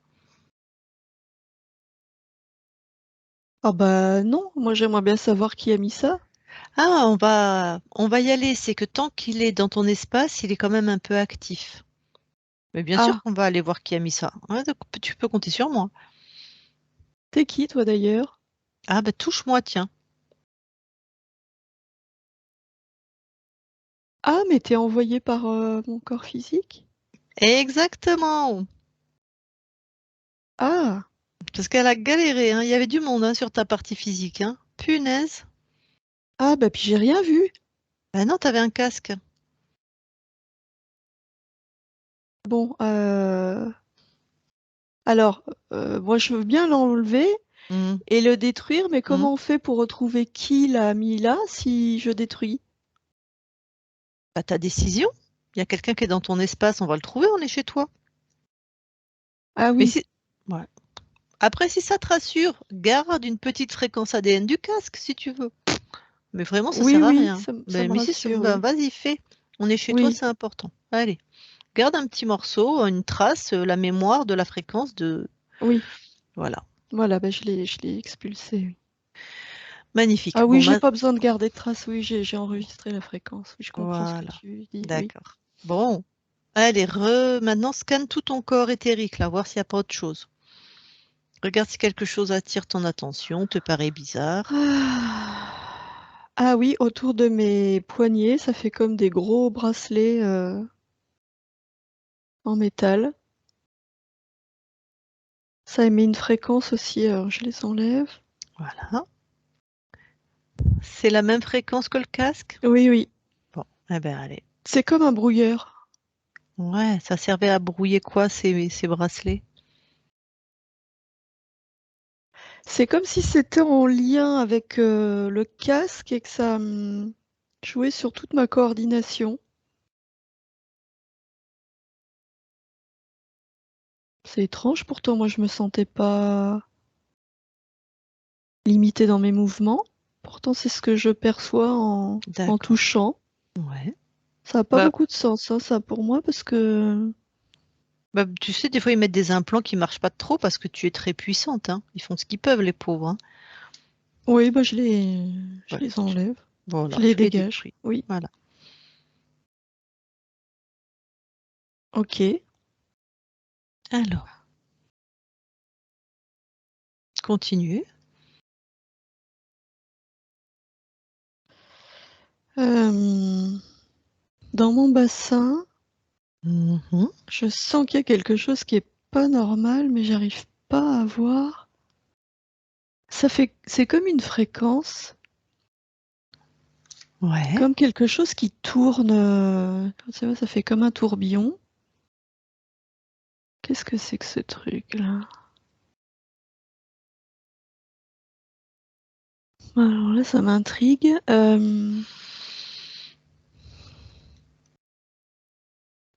Ah bah non, moi j'aimerais bien savoir qui a mis ça. Ah, on va y aller. C'est que tant qu'il est dans ton espace, il est quand même un peu actif. Mais bien sûr Ah, qu'on va aller voir qui a mis ça. Ouais, donc, tu peux compter sur moi. t'es qui toi d'ailleurs? Ah bah touche-moi, tiens. Ah, mais t'es envoyé par mon corps physique? Exactement. Ah, Parce qu'elle a galéré, hein. Il y avait du monde, hein, sur ta partie physique, hein. Punaise. ah bah puis j'ai rien vu. Bah non, t'avais un casque. Bon, alors, moi je veux bien l'enlever Hmm, et le détruire, mais hmm. comment on fait pour retrouver qui l'a mis là si je détruis? Bah, ta décision. Il y a quelqu'un qui est dans ton espace, on va le trouver, on est chez toi. Ah Mais oui, si... ouais. Après, si ça te rassure, garde une petite fréquence ADN du casque, si tu veux. Mais vraiment, ça oui, sert à oui, rien. ça me Mais si, rassure, bah, oui. vas-y, fais. On est chez toi, Oui, c'est important. Allez, garde un petit morceau, une trace, la mémoire de la fréquence de... oui. Voilà. Voilà, bah je l'ai expulsé. Oui. Magnifique. Ah Bon, oui, j'ai pas besoin de garder de traces. Oui, j'ai enregistré la fréquence. Oui, je comprends ce que voilà. tu dis. Oui. D'accord. Bon. Allez, maintenant, scanne tout ton corps éthérique, là, voir s'il n'y a pas autre chose. Regarde si quelque chose attire ton attention, te paraît bizarre. Ah. Ah oui, autour de mes poignets, ça fait comme des gros bracelets en métal. Ça émet une fréquence aussi, alors je les enlève. Voilà. C'est la même fréquence que le casque? Oui, oui. Bon, eh ben allez. C'est comme un brouilleur. Ouais, ça servait à brouiller quoi ces bracelets? C'est comme si c'était en lien avec le casque et que ça jouait sur toute ma coordination. C'est étrange, pourtant moi je me sentais pas limitée dans mes mouvements. Pourtant c'est ce que je perçois en D'accord. touchant. Ouais. Ça n'a pas Bah, beaucoup de sens, hein, ça pour moi, parce que bah, tu sais, des fois ils mettent des implants qui marchent pas trop parce que tu es très puissante, hein. Ils font ce qu'ils peuvent, les pauvres, hein. oui, bah je Ouais, les enlève, je voilà, les tu les dégage. détruis. Oui, Voilà. ok. Alors, continue. Euh, dans mon bassin, Mhm. je sens qu'il y a quelque chose qui est pas normal, mais j'arrive pas à voir. C'est comme une fréquence, Ouais. comme quelque chose qui tourne. Tu vois, ça fait comme un tourbillon. Qu'est-ce que c'est que ce truc-là? Alors là, ça m'intrigue.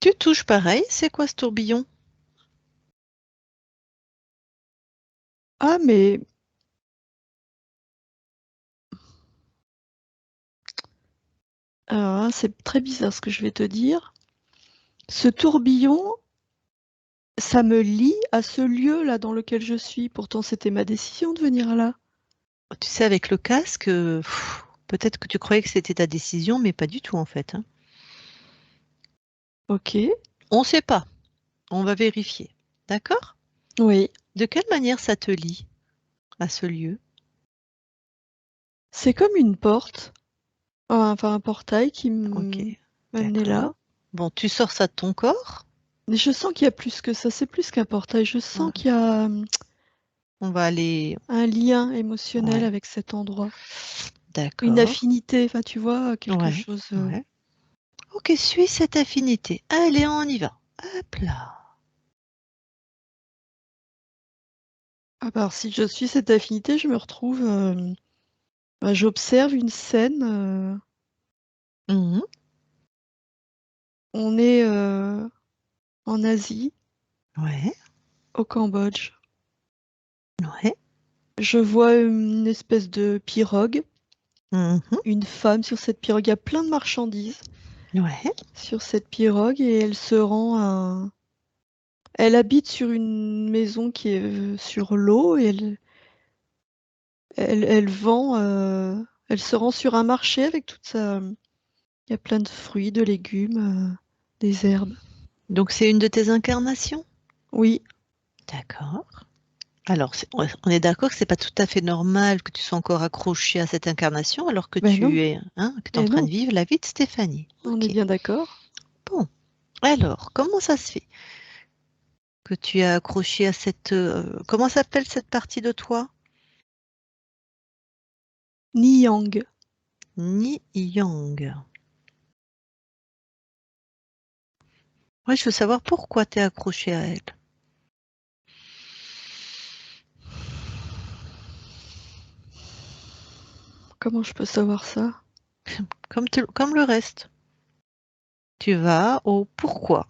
Tu touches pareil, c'est quoi ce tourbillon? Ah, mais alors là, c'est très bizarre ce que je vais te dire. Ce tourbillon, ça me lie à ce lieu-là dans lequel je suis. Pourtant, c'était ma décision de venir là. Tu sais, avec le casque, peut-être que tu croyais que c'était ta décision, mais pas du tout en fait, hein. Ok. On ne sait pas. On va vérifier. D'accord? Oui. De quelle manière ça te lie à ce lieu? C'est comme une porte. Enfin, un portail qui Ok, m'amenait là. d'accord. Bon, tu sors ça de ton corps. Mais je sens qu'il y a plus que ça. C'est plus qu'un portail. Je sens Ouais. qu'il y a On va aller. un lien émotionnel Ouais, avec cet endroit. Une d'accord. affinité. Enfin, tu vois, quelque Ouais, chose. ouais. Ok, suis cette affinité. Allez, on y va. Hop là. À part si je suis cette affinité, je me retrouve. Bah, j'observe une scène. Mhm. On est en Asie, Ouais, au Cambodge. ouais. Je vois une espèce de pirogue, Mhm. une femme sur cette pirogue. Il y a plein de marchandises Ouais, sur cette pirogue et elle se rend à... Elle habite sur une maison qui est sur l'eau et elle vend... Elle se rend sur un marché avec toute sa... Il y a plein de fruits, de légumes, des herbes. Donc c'est une de tes incarnations? Oui. D'accord. Alors, on est d'accord que c'est pas tout à fait normal que tu sois encore accroché à cette incarnation alors que Ben non. tu es, hein, que tu es en Eh train non, de vivre la vie de Stéphanie. on est Ok. bien d'accord. Bon. Alors, comment ça se fait que tu es accroché à cette... comment s'appelle cette partie de toi? Ni yang. Ni Yang. Ouais, je veux savoir pourquoi tu es accroché à elle. Comment je peux savoir ça? Comme le reste. Tu vas au pourquoi.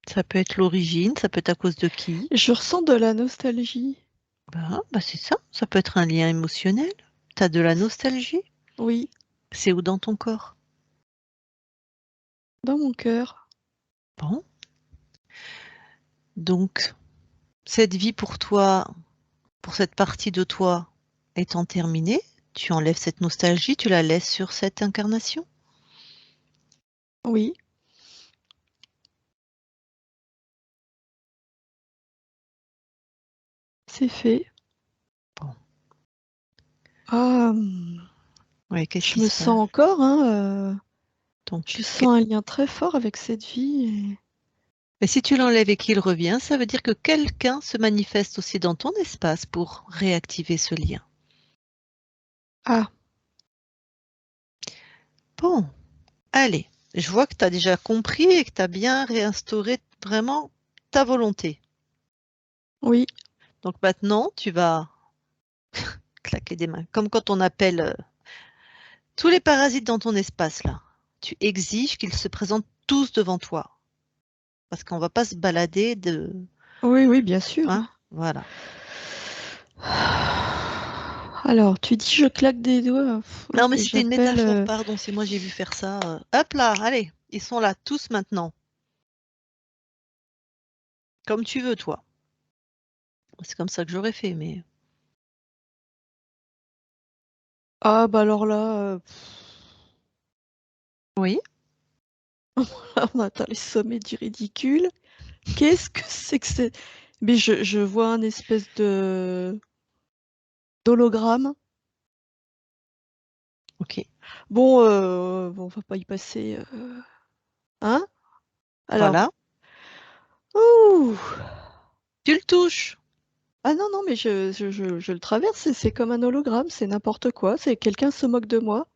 Ça peut être l'origine, ça peut être à cause de qui. Je ressens de la nostalgie. Bah c'est ça, ça peut être un lien émotionnel. Tu as de la nostalgie. Oui, C'est où dans ton corps? dans mon cœur. Bon. Donc, cette vie pour toi, pour cette partie de toi étant terminée, tu enlèves cette nostalgie, tu la laisses sur cette incarnation? Oui, c'est fait. Bon. Ah, Ouais, qu'est-ce je qui me se passe? sens encore, hein, je Donc, sens un lien très fort avec cette vie. mais si tu l'enlèves et qu'il revient, ça veut dire que quelqu'un se manifeste aussi dans ton espace pour réactiver ce lien. Ah, Bon, allez, je vois que tu as déjà compris et que tu as bien réinstauré vraiment ta volonté. oui, Donc maintenant, tu vas claquer des mains, comme quand on appelle tous les parasites dans ton espace là. Tu exiges qu'ils se présentent tous devant toi, parce qu'on va pas se balader de, oui, oui, bien sûr. hein, voilà. Alors, tu dis je claque des doigts Non, mais et c'était une j'appelle. métaphore, pardon, c'est moi j'ai vu faire ça. Hop là, allez, ils sont là tous maintenant, comme tu veux toi. C'est comme ça que j'aurais fait, mais Ah, bah alors là, oui. on atteint les sommets du ridicule. Qu'est-ce que c'est que c'est? Mais je vois un espèce de d'hologramme. Ok, Bon, bon, on va pas y passer. Hein? Alors. voilà. Ouh! Tu le touches. Ah non, non, mais je le traverse, c'est comme un hologramme, c'est n'importe quoi, c'est quelqu'un se moque de moi.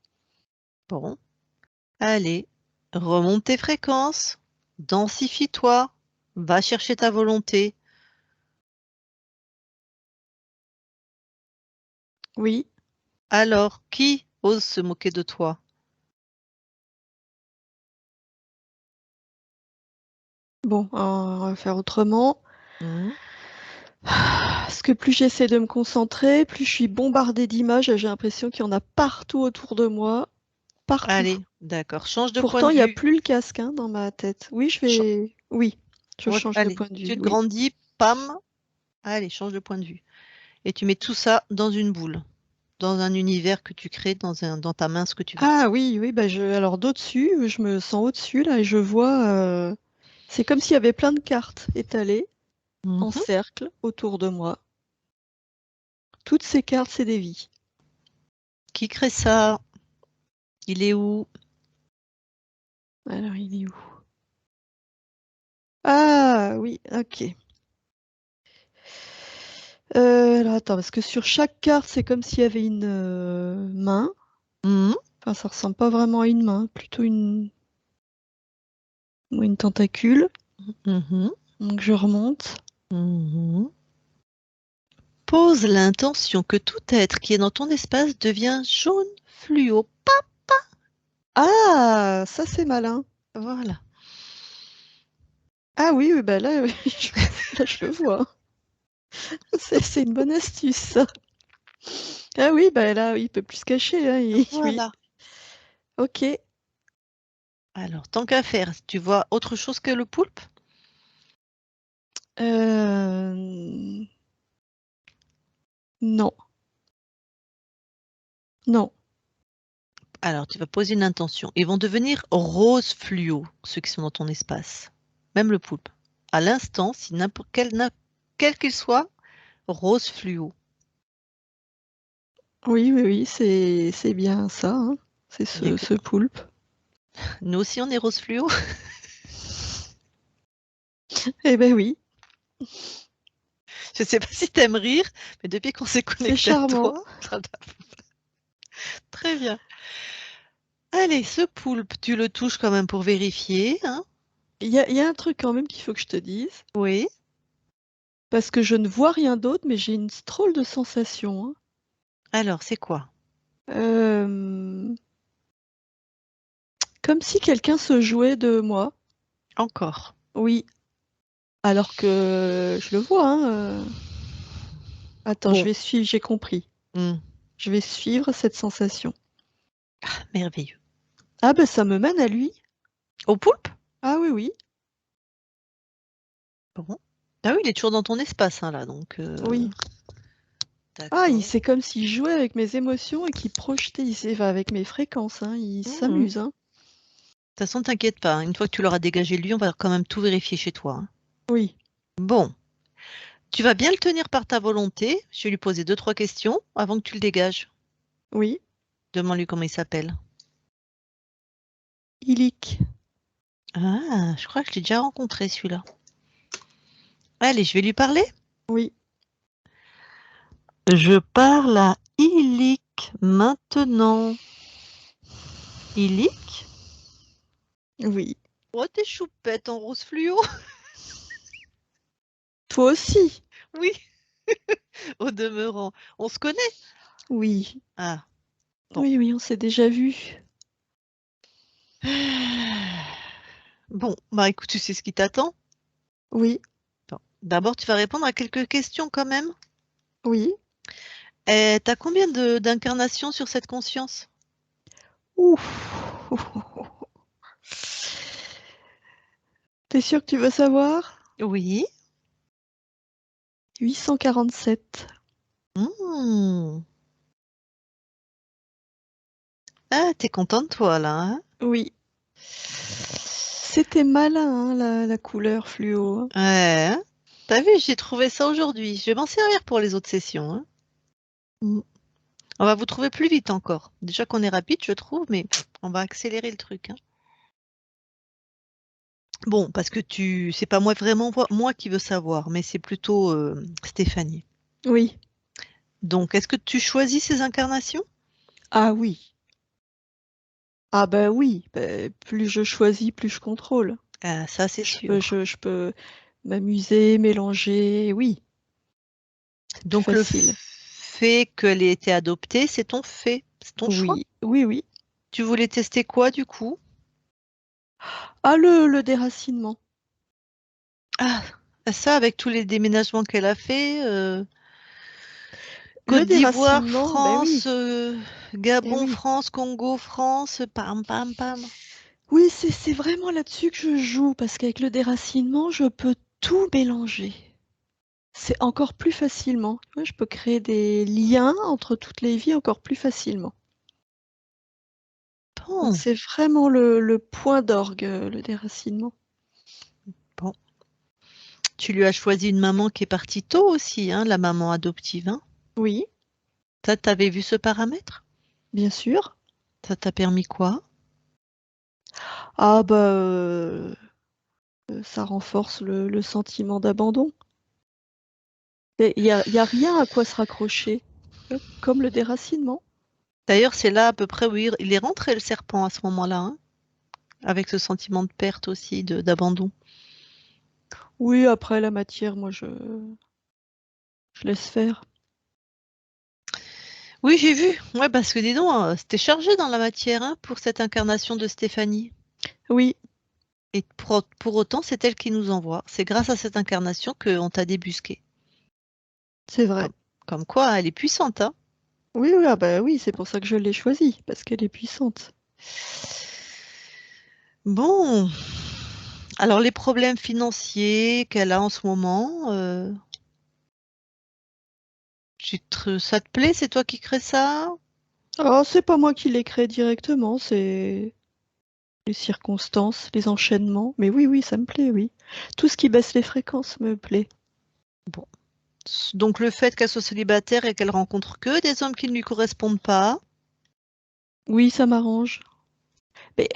Bon, allez, remonte tes fréquences, densifie-toi, va chercher ta volonté. Oui, Alors, qui ose se moquer de toi? bon, on va faire autrement. Hmm. Parce que plus j'essaie de me concentrer, plus je suis bombardée d'images et j'ai l'impression qu'il y en a partout autour de moi, partout. Allez, d'accord, change de point Pourtant, de il n'y a vue. plus le casque hein, dans ma tête. Oui, Ch- Oui, je change de Allez, point de vue, tu te oui. grandis, pam. Allez, change de point de vue. Et tu mets tout ça dans une boule, dans un univers que tu crées, dans ta main, ce que tu veux. Ah oui, oui, bah alors d'au-dessus, je me sens au-dessus là et je vois, c'est comme s'il y avait plein de cartes étalées en Mhm. cercle autour de moi. Toutes ces cartes, c'est des vies. Qui crée ça? Il est où? Alors, il est où? Ah oui, ok. Alors attends, parce que sur chaque carte, c'est comme s'il y avait une main. Mhm. Enfin, ça ressemble pas vraiment à une main, plutôt une tentacule. Mhm. Donc je remonte. Mhm. Pose l'intention que tout être qui est dans ton espace devient jaune fluo. Ah, ça c'est malin. Voilà. Ah oui, oui, bah là, là je le vois. C'est une bonne astuce, ça. Ah oui, bah là, il peut plus se cacher, hein, oui. Voilà. Ok. Alors, tant qu'à faire, tu vois autre chose que le poulpe? Euh, Non, non. Alors, tu vas poser une intention. Ils vont devenir rose fluo, ceux qui sont dans ton espace. Même le poulpe. À l'instant, si n'importe quel qu'il soit, rose fluo. Oui, oui, oui, c'est bien ça, hein. C'est ce poulpe. Nous aussi, on est rose fluo. Eh ben oui, Je sais pas si t'aimes rire, mais depuis qu'on s'est c'est connecté à charmant. toi, très bien. Allez, ce poulpe, tu le touches quand même pour vérifier, hein? Il y a un truc quand même qu'il faut que je te dise, Oui. parce que je ne vois rien d'autre, mais j'ai une drôle de sensation, hein. Alors, c'est quoi? Comme si quelqu'un se jouait de moi. Encore. Oui, alors que je le vois, hein. Attends, je Bon. vais suivre, j'ai compris. Hmm. Je vais suivre cette sensation. Merveilleux. Ah ben ça me mène à lui. Au poulpe? Ah oui, oui, Bon. Ah oui, il est toujours dans ton espace, hein, là, donc. oui. Ah, D'accord. c'est comme s'il jouait avec mes émotions et qu'il projetait, enfin, avec mes fréquences, hein. Il De s'amuse, hein. toute façon, t'inquiète pas, hein, une fois que tu l'auras dégagé lui, on va quand même tout vérifier chez toi, hein. Oui, Bon, tu vas bien le tenir par ta volonté. Je vais lui poser 2, 3 questions avant que tu le dégages. oui. Demande-lui comment il s'appelle. Illic. Ah, je crois que je l'ai déjà rencontré celui-là. Allez, je vais lui parler. Oui, Je parle à Illic maintenant. Illic? oui. Oh, t'es choupette en rose fluo. Toi aussi. Oui, au demeurant. On se connaît? Oui. Ah, bon. Oui, oui, on s'est déjà vu. Bon, bah écoute, tu sais ce qui t'attend. Oui, Bon. D'abord, tu vas répondre à quelques questions quand même. oui. T'as combien d'incarnations sur cette conscience? Ouf. T'es sûr que tu veux savoir? Oui. 847. Hmm. Ah, t'es content de toi là, hein? Oui. C'était malin, hein, la couleur fluo, hein. Ouais, hein. T'as vu, j'ai trouvé ça aujourd'hui. Je vais m'en servir pour les autres sessions, hein. Mm. On va vous trouver plus vite encore. Déjà qu'on est rapide, je trouve, mais on va accélérer le truc, hein. Bon, parce que c'est pas moi vraiment moi qui veux savoir, mais c'est plutôt Stéphanie. Oui. Donc, est-ce que tu choisis ces incarnations? Ah oui. Ah bah oui. Bah, plus je choisis, plus je contrôle. Ah, ça, c'est sûr. Je peux m'amuser, mélanger, oui, plus Donc, le facile. fait qu'elle ait été adoptée, c'est ton fait, c'est ton choix. Oui, oui, oui. Tu voulais tester quoi du coup? Ah, le déracinement. Ah, ça avec tous les déménagements qu'elle a fait, Le Côte d'Ivoire, déracinement, ben France, oui, eh Gabon, oui. France, Congo, France, pam, pam, pam. Oui, c'est vraiment là-dessus que je joue, parce qu'avec le déracinement, je peux tout mélanger. C'est encore plus facilement. Tu vois, je peux créer des liens entre toutes les vies encore plus facilement. Donc Bon, c'est vraiment le point d'orgue, le déracinement. bon. Tu lui as choisi une maman qui est partie tôt aussi, hein, la maman adoptive, hein. Oui, Ça, t'avais vu ce paramètre? bien sûr. Ça t'a permis quoi? Ah bah, ça renforce le sentiment d'abandon. Et il y a rien à quoi se raccrocher, comme le déracinement. D'ailleurs, c'est là à peu près où il est rentré le serpent à ce moment-là, hein, avec ce sentiment de perte aussi, d'abandon. Oui, après la matière, moi je laisse faire. Oui, j'ai vu. Ouais, parce que dis donc, c'était chargé dans la matière, hein, pour cette incarnation de Stéphanie. Oui, Et pour autant, c'est elle qui nous envoie. C'est grâce à cette incarnation qu'on t'a débusqué. c'est vrai. Comme, comme quoi, elle est puissante, hein. Oui, oui, ah bah oui, c'est pour ça que je l'ai choisie, parce qu'elle est puissante. Bon, alors les problèmes financiers qu'elle a en ce moment, ça te plaît? C'est toi qui crée ça? Oh, c'est pas moi qui les crée directement, c'est les circonstances, les enchaînements. Mais oui, oui, ça me plaît, oui. Tout ce qui baisse les fréquences me plaît. Bon. Donc le fait qu'elle soit célibataire et qu'elle rencontre que des hommes qui ne lui correspondent pas. Oui, ça m'arrange. Mais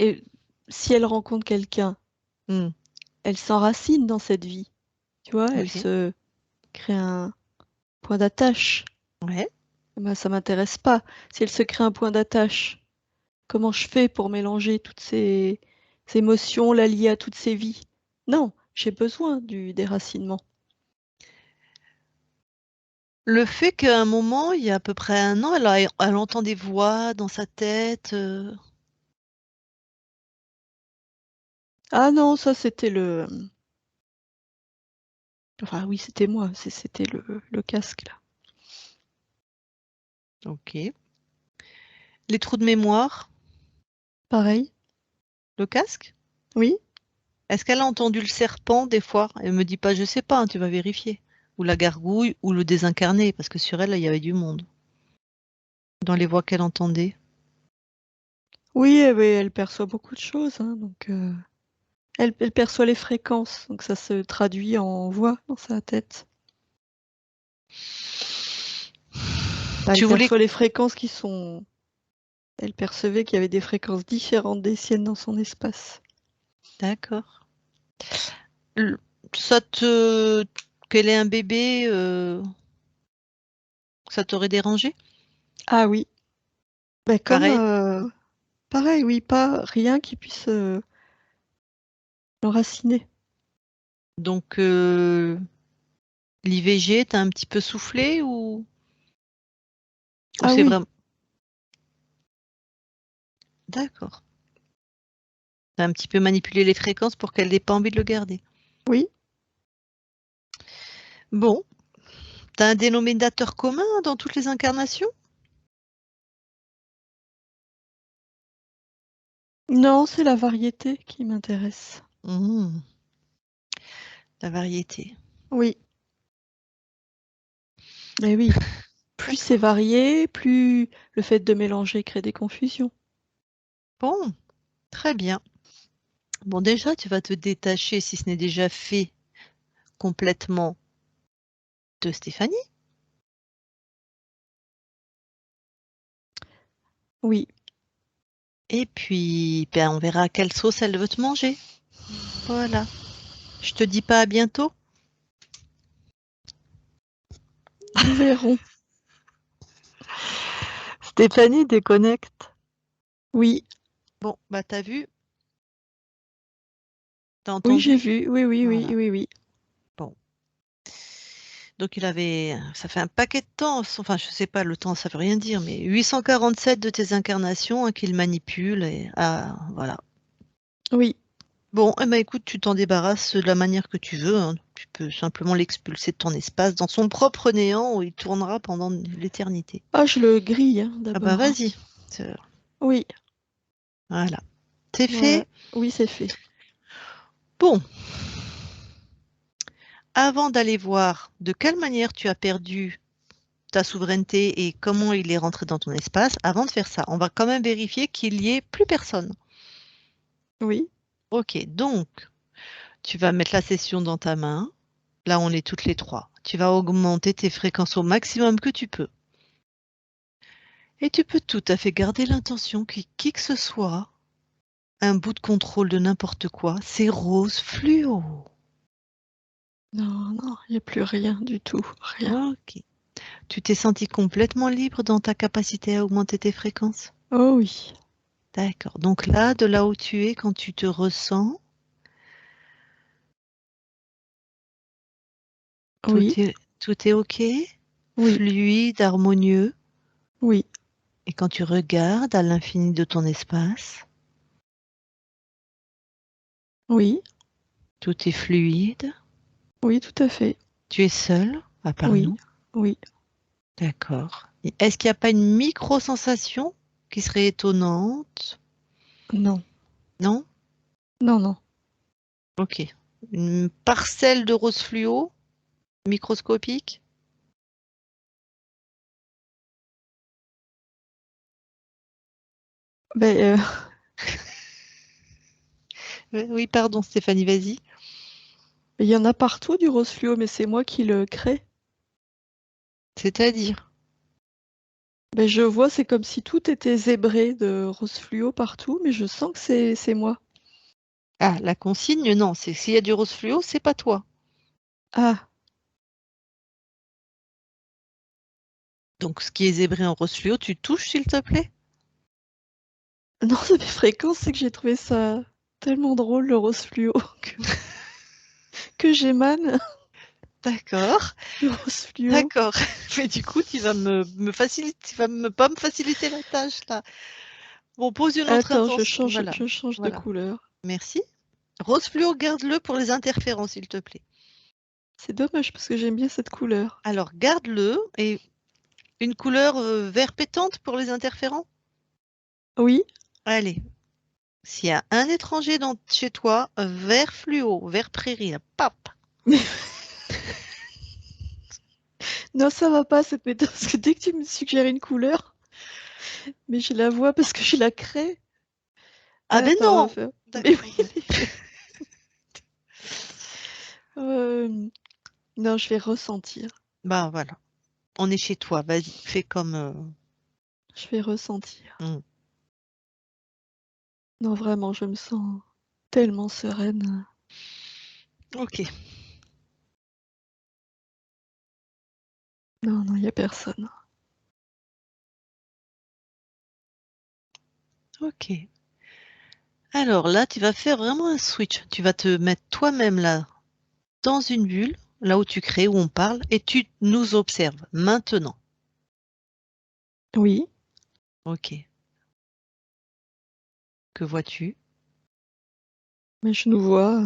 si elle rencontre quelqu'un, Hmm, elle s'enracine dans cette vie. Tu vois, elle ok. se crée un point d'attache. Ouais. Bah, ça m'intéresse pas. Si elle se crée un point d'attache, comment je fais pour mélanger toutes ces émotions, la lier à toutes ces vies? Non, j'ai besoin du déracinement. Le fait qu'à un moment, il y a à peu près un an, elle entend des voix dans sa tête. Ah non, ça c'était le. Enfin oui, c'était moi, c'était le casque là. Ok. Les trous de mémoire, Pareil? le casque. Oui? Est-ce qu'elle a entendu le serpent des fois? Elle me dit pas, je sais pas, hein, tu vas vérifier. Ou la gargouille, ou le désincarné, parce que sur elle, il y avait du monde. Dans les voix qu'elle entendait. Oui, elle perçoit beaucoup de choses, hein, donc elle perçoit les fréquences, donc ça se traduit en voix dans sa tête. Enfin, elle Tu voulais... perçoit les fréquences qui sont. Elle percevait qu'il y avait des fréquences différentes des siennes dans son espace. D'accord. L- Ça te... Qu'elle ait un bébé, ça t'aurait dérangé? Ah oui, ben comme Pareil. pareil, oui, pas rien qui puisse l'enraciner. Donc, l'IVG, t'as un petit peu soufflé ou Ah c'est oui, vraiment... D'accord. T'as un petit peu manipulé les fréquences pour qu'elle n'ait pas envie de le garder. oui. Bon, t'as un dénominateur commun dans toutes les incarnations? Non, c'est la variété qui m'intéresse. Mmh, la variété. Oui, mais oui. Plus c'est D'accord. varié, plus le fait de mélanger crée des confusions. Bon, très bien. Bon, déjà, tu vas te détacher, si ce n'est déjà fait, complètement de Stéphanie. Oui. Et puis, ben, on verra quelle sauce elle veut te manger. Voilà. Je te dis pas à bientôt. Nous verrons. Stéphanie déconnecte. Oui, Bon, bah t'as vu, t'as oui, j'ai entendu? vu. Oui, oui, oui, Voilà. oui, oui. Bon. Donc ça fait un paquet de temps, enfin je sais pas, le temps ça veut rien dire, mais 847 de tes incarnations hein, qu'il manipule et voilà. Oui. Bon, eh ben, écoute, tu t'en débarrasses de la manière que tu veux, hein. Tu peux simplement l'expulser de ton espace dans son propre néant où il tournera pendant l'éternité. Ah, je le grille hein, Ah bah d'abord, hein. vas-y. Oui, Voilà. C'est voilà. fait. Oui, c'est fait. Bon, avant d'aller voir de quelle manière tu as perdu ta souveraineté et comment il est rentré dans ton espace, avant de faire ça, on va quand même vérifier qu'il y ait plus personne. Oui, Ok, donc tu vas mettre la session dans ta main. Là, on est toutes les trois. Tu vas augmenter tes fréquences au maximum que tu peux. Et tu peux tout à fait garder l'intention que qui que ce soit, un bout de contrôle de n'importe quoi, c'est rose fluo. non, non, il n'y a plus rien du tout. Rien. Ok. Tu t'es senti complètement libre dans ta capacité à augmenter tes fréquences? Oh oui. D'accord. Donc là, de là où tu es, quand tu te ressens, tout Oui, est, tout est OK, oui, fluide, harmonieux. oui, Et quand tu regardes à l'infini de ton espace, oui, tout est fluide. oui, tout à fait. Tu es seul, à part Oui, nous. oui. D'accord. Et est-ce qu'il n'y a pas une micro-sensation qui serait étonnante? Non, Non? non, non. Ok. Une parcelle de rose fluo, microscopique? Ben, Oui, pardon, Stéphanie, vas-y. il y en a partout du rose fluo, mais c'est moi qui le crée. C'est-à-dire? Ben, je vois, c'est comme si tout était zébré de rose fluo partout, mais je sens que c'est moi. Ah, la consigne, non, c'est s'il y a du rose fluo, c'est pas toi. Ah, Donc, ce qui est zébré en rose fluo, tu touches, s'il te plaît? non, ça fait fréquence, c'est que j'ai trouvé ça tellement drôle, le rose fluo, que j'émane D'accord, du rose fluo. d'accord. Mais du coup, tu vas me faciliter, tu vas pas me faciliter la tâche, là. Bon, pose une autre Attends, intention. Voilà, je change de voilà. couleur. Merci. Rose fluo, garde-le pour les interférences, s'il te plaît. C'est dommage parce que j'aime bien cette couleur. Alors, garde-le et une couleur vert pétante pour les interférents. Oui, Allez, s'il y a un étranger chez toi, vert fluo, vert prairie, là, pap. non, ça va pas cette méthode, parce que dès que tu me suggères une couleur, mais je la vois parce que je la crée. Ah ben Attends, on va non! faire. Mais D'accord. oui, non, je vais ressentir. Ben voilà, on est chez toi, vas-y, fais comme... Je vais ressentir. hmm. Non, vraiment, je me sens tellement sereine. Ok, Non, non, il n'y a personne. ok. Alors là, tu vas faire vraiment un switch. Tu vas te mettre toi-même là, dans une bulle, là où tu crées, où on parle, et tu nous observes maintenant. Oui, Ok. Que vois-tu? mais je nous vois.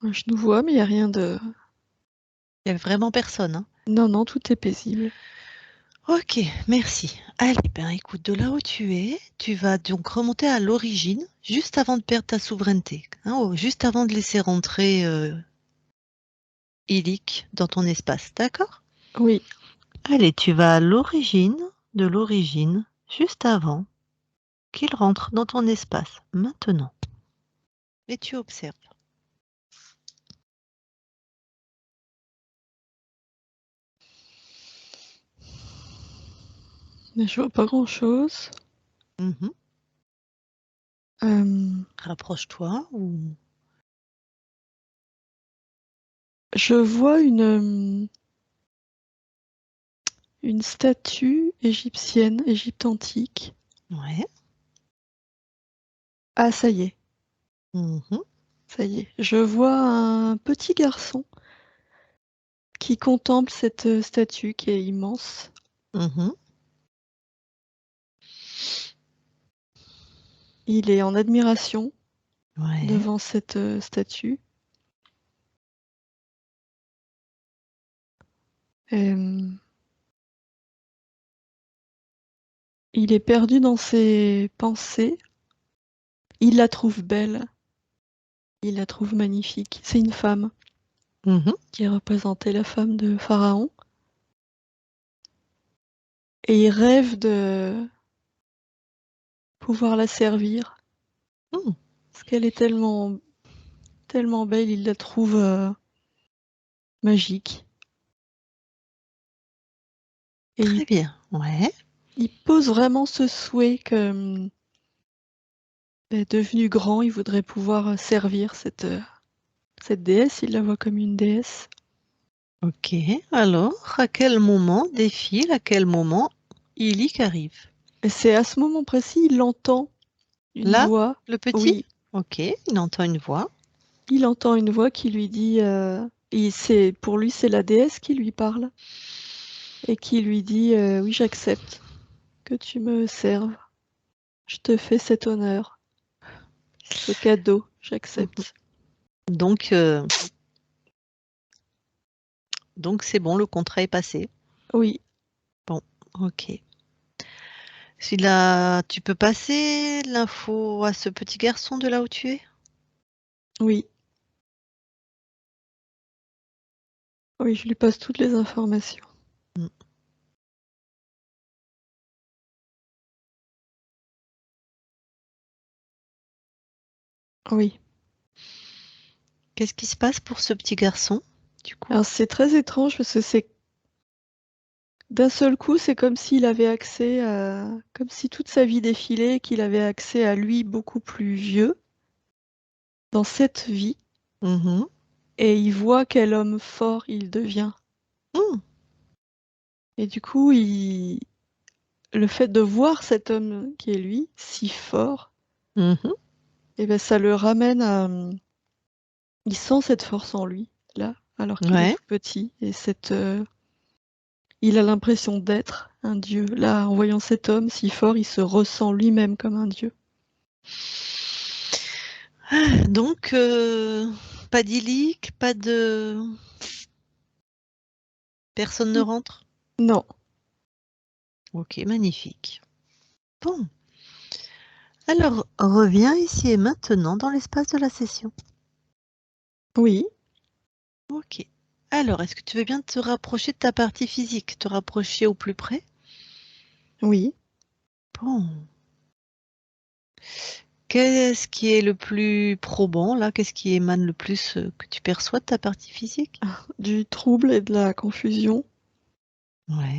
Je nous vois, mais il n'y a rien de. Il n'y a vraiment personne, hein? Non, non, tout est paisible. Ok, merci. Allez, ben écoute, de là où tu es, tu vas donc remonter à l'origine, juste avant de perdre ta souveraineté, hein, juste avant de laisser rentrer Illic dans ton espace, d'accord? Oui, Allez, tu vas à l'origine de l'origine, juste avant qu'il rentre dans ton espace, maintenant. Et tu observes. mais je vois pas grand-chose. Mhm. Euh, Rapproche-toi ou... je vois une statue égyptienne, Égypte antique. Ouais. Ah, ça y est, Mhm. ça y est. Je vois un petit garçon qui contemple cette statue qui est immense. Mhm. Il est en admiration Ouais. devant cette statue. Euh, il est perdu dans ses pensées. Il la trouve belle, il la trouve magnifique. C'est une femme Mhm. qui représentait la femme de Pharaon. Et il rêve de pouvoir la servir. Mhm. Parce qu'elle est tellement, tellement belle, il la trouve magique. Et Très bien. Ouais. il pose vraiment ce souhait que, devenu grand, il voudrait pouvoir servir cette déesse. Il la voit comme une déesse. Ok. Alors, à quel moment défile, à quel moment Illic arrive? Et c'est à ce moment précis, il entend une Là, voix. le petit? Oui, Ok, il entend une voix. il entend une voix qui lui dit, pour lui, c'est la déesse qui lui parle et qui lui dit, oui, j'accepte que tu me serves. Je te fais cet honneur, ce cadeau, Mhm. j'accepte. Donc, donc c'est bon, le contrat est passé. Oui, Bon, ok. Tu peux passer l'info à ce petit garçon de là où tu es? oui, oui, je lui passe toutes les informations. Mm. Oui. Qu'est-ce qui se passe pour ce petit garçon, du coup? Alors c'est très étrange parce que c'est d'un seul coup, c'est comme s'il avait accès à, comme si toute sa vie défilait, et qu'il avait accès à lui beaucoup plus vieux dans cette vie, Mhm. et il voit quel homme fort il devient. Mm. Et du coup, le fait de voir cet homme qui est lui, si fort, Mhm. et ben ça le ramène à, il sent cette force en lui, là, alors qu'il est Ouais. tout petit, et il a l'impression d'être un dieu. Là, en voyant cet homme si fort, il se ressent lui-même comme un dieu. Donc, pas d'illique, pas de... Personne ne rentre? Non, Ok, magnifique. Bon. Alors, reviens ici et maintenant dans l'espace de la session. oui, Ok. Alors, est-ce que tu veux bien te rapprocher de ta partie physique, te rapprocher au plus près? oui. Bon. Qu'est-ce qui est le plus probant là? Qu'est-ce qui émane le plus que tu perçois de ta partie physique? Du trouble et de la confusion, Ouais.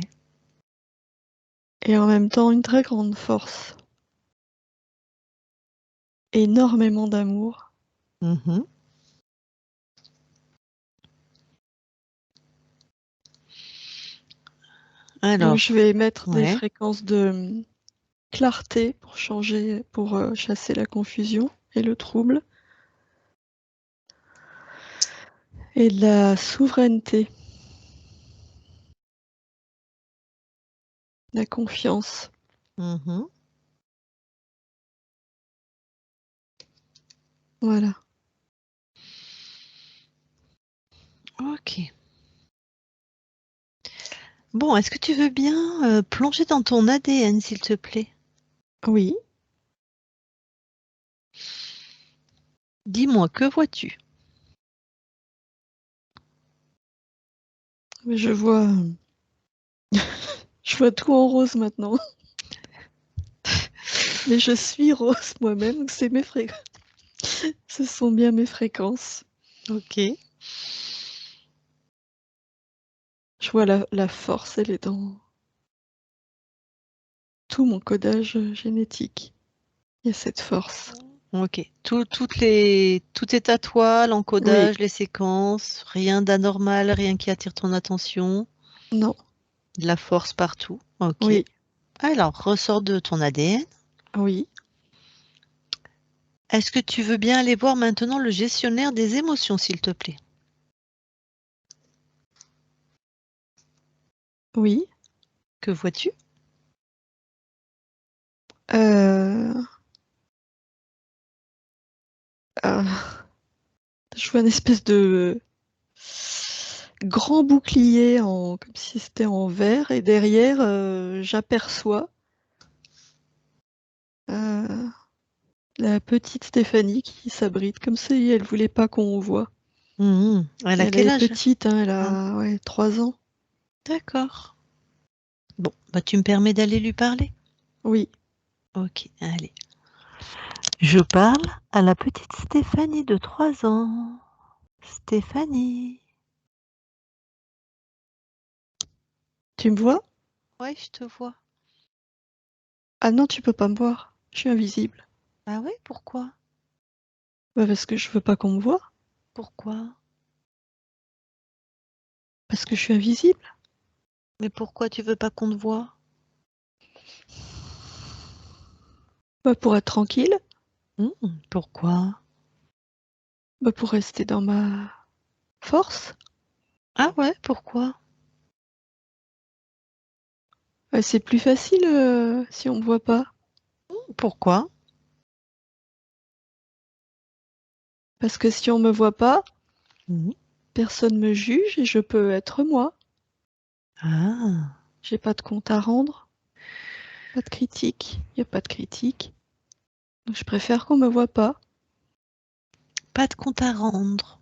et en même temps une très grande force, énormément d'amour. Mhm. Donc Alors, je vais mettre des ouais. fréquences de clarté pour changer, pour chasser la confusion et le trouble, et de la souveraineté, la confiance. Mhm. Voilà. Ok. Bon, est-ce que tu veux bien plonger dans ton ADN, s'il te plaît? Oui, Dis-moi, que vois-tu? mais je vois tout en rose maintenant. Mais je suis rose moi-même, donc c'est mes fréquences. Ce sont bien mes fréquences. Ok. Je vois la force, elle est dans tout mon codage génétique. Il y a cette force. Ok. Tout est à toi, Oui, l'encodage, les séquences, rien d'anormal, rien qui attire ton attention, non, de la force partout. Ok. oui, Alors, ressors de ton ADN. oui, Est-ce que tu veux bien aller voir maintenant le gestionnaire des émotions, s'il te plaît? oui. Que vois-tu? Euh, euh, je vois une espèce de grand bouclier comme si c'était en verre, et derrière, j'aperçois euh, la petite Stéphanie qui s'abrite, comme si elle voulait pas qu'on voit. Mhm. Elle a Elle quel est âge? petite, hein, elle Ah, a ouais, 3 ans. d'accord. Bon, bah tu me permets d'aller lui parler? Oui, Ok, allez. Je parle à la petite Stéphanie de 3 ans. Stéphanie. tu me vois? Ouais, je te vois. Ah non, tu peux pas me voir. Je suis invisible. Ah ouais, pourquoi? Bah, parce que je veux pas qu'on me voie. Pourquoi? Parce que je suis invisible. Mais pourquoi tu veux pas qu'on te voie? Bah, pour être tranquille. Pourquoi? Bah, pour rester dans ma force. Ah ouais, pourquoi? Bah, c'est plus facile si on me voit pas. Pourquoi? Parce que si on me voit pas, Mhm. personne me juge et je peux être moi. Ah, J'ai pas de compte à rendre, pas de critique. Y a pas de critique. Donc je préfère qu'on me voit pas. pas de compte à rendre.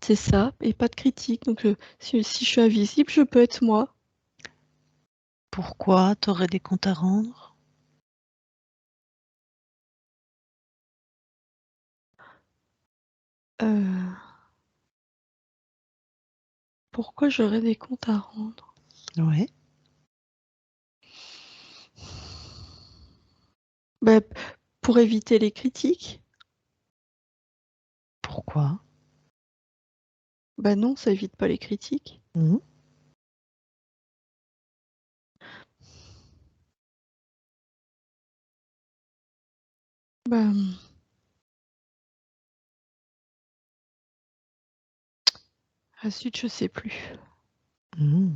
C'est ça, et pas de critique. Donc si je suis invisible, je peux être moi. Pourquoi t'aurais des comptes à rendre? Pourquoi j'aurais des comptes à rendre? Ouais. Bah, pour éviter les critiques. Pourquoi? Bah non, ça évite pas les critiques. Mmh. Bah, zut, je sais plus. Mmh.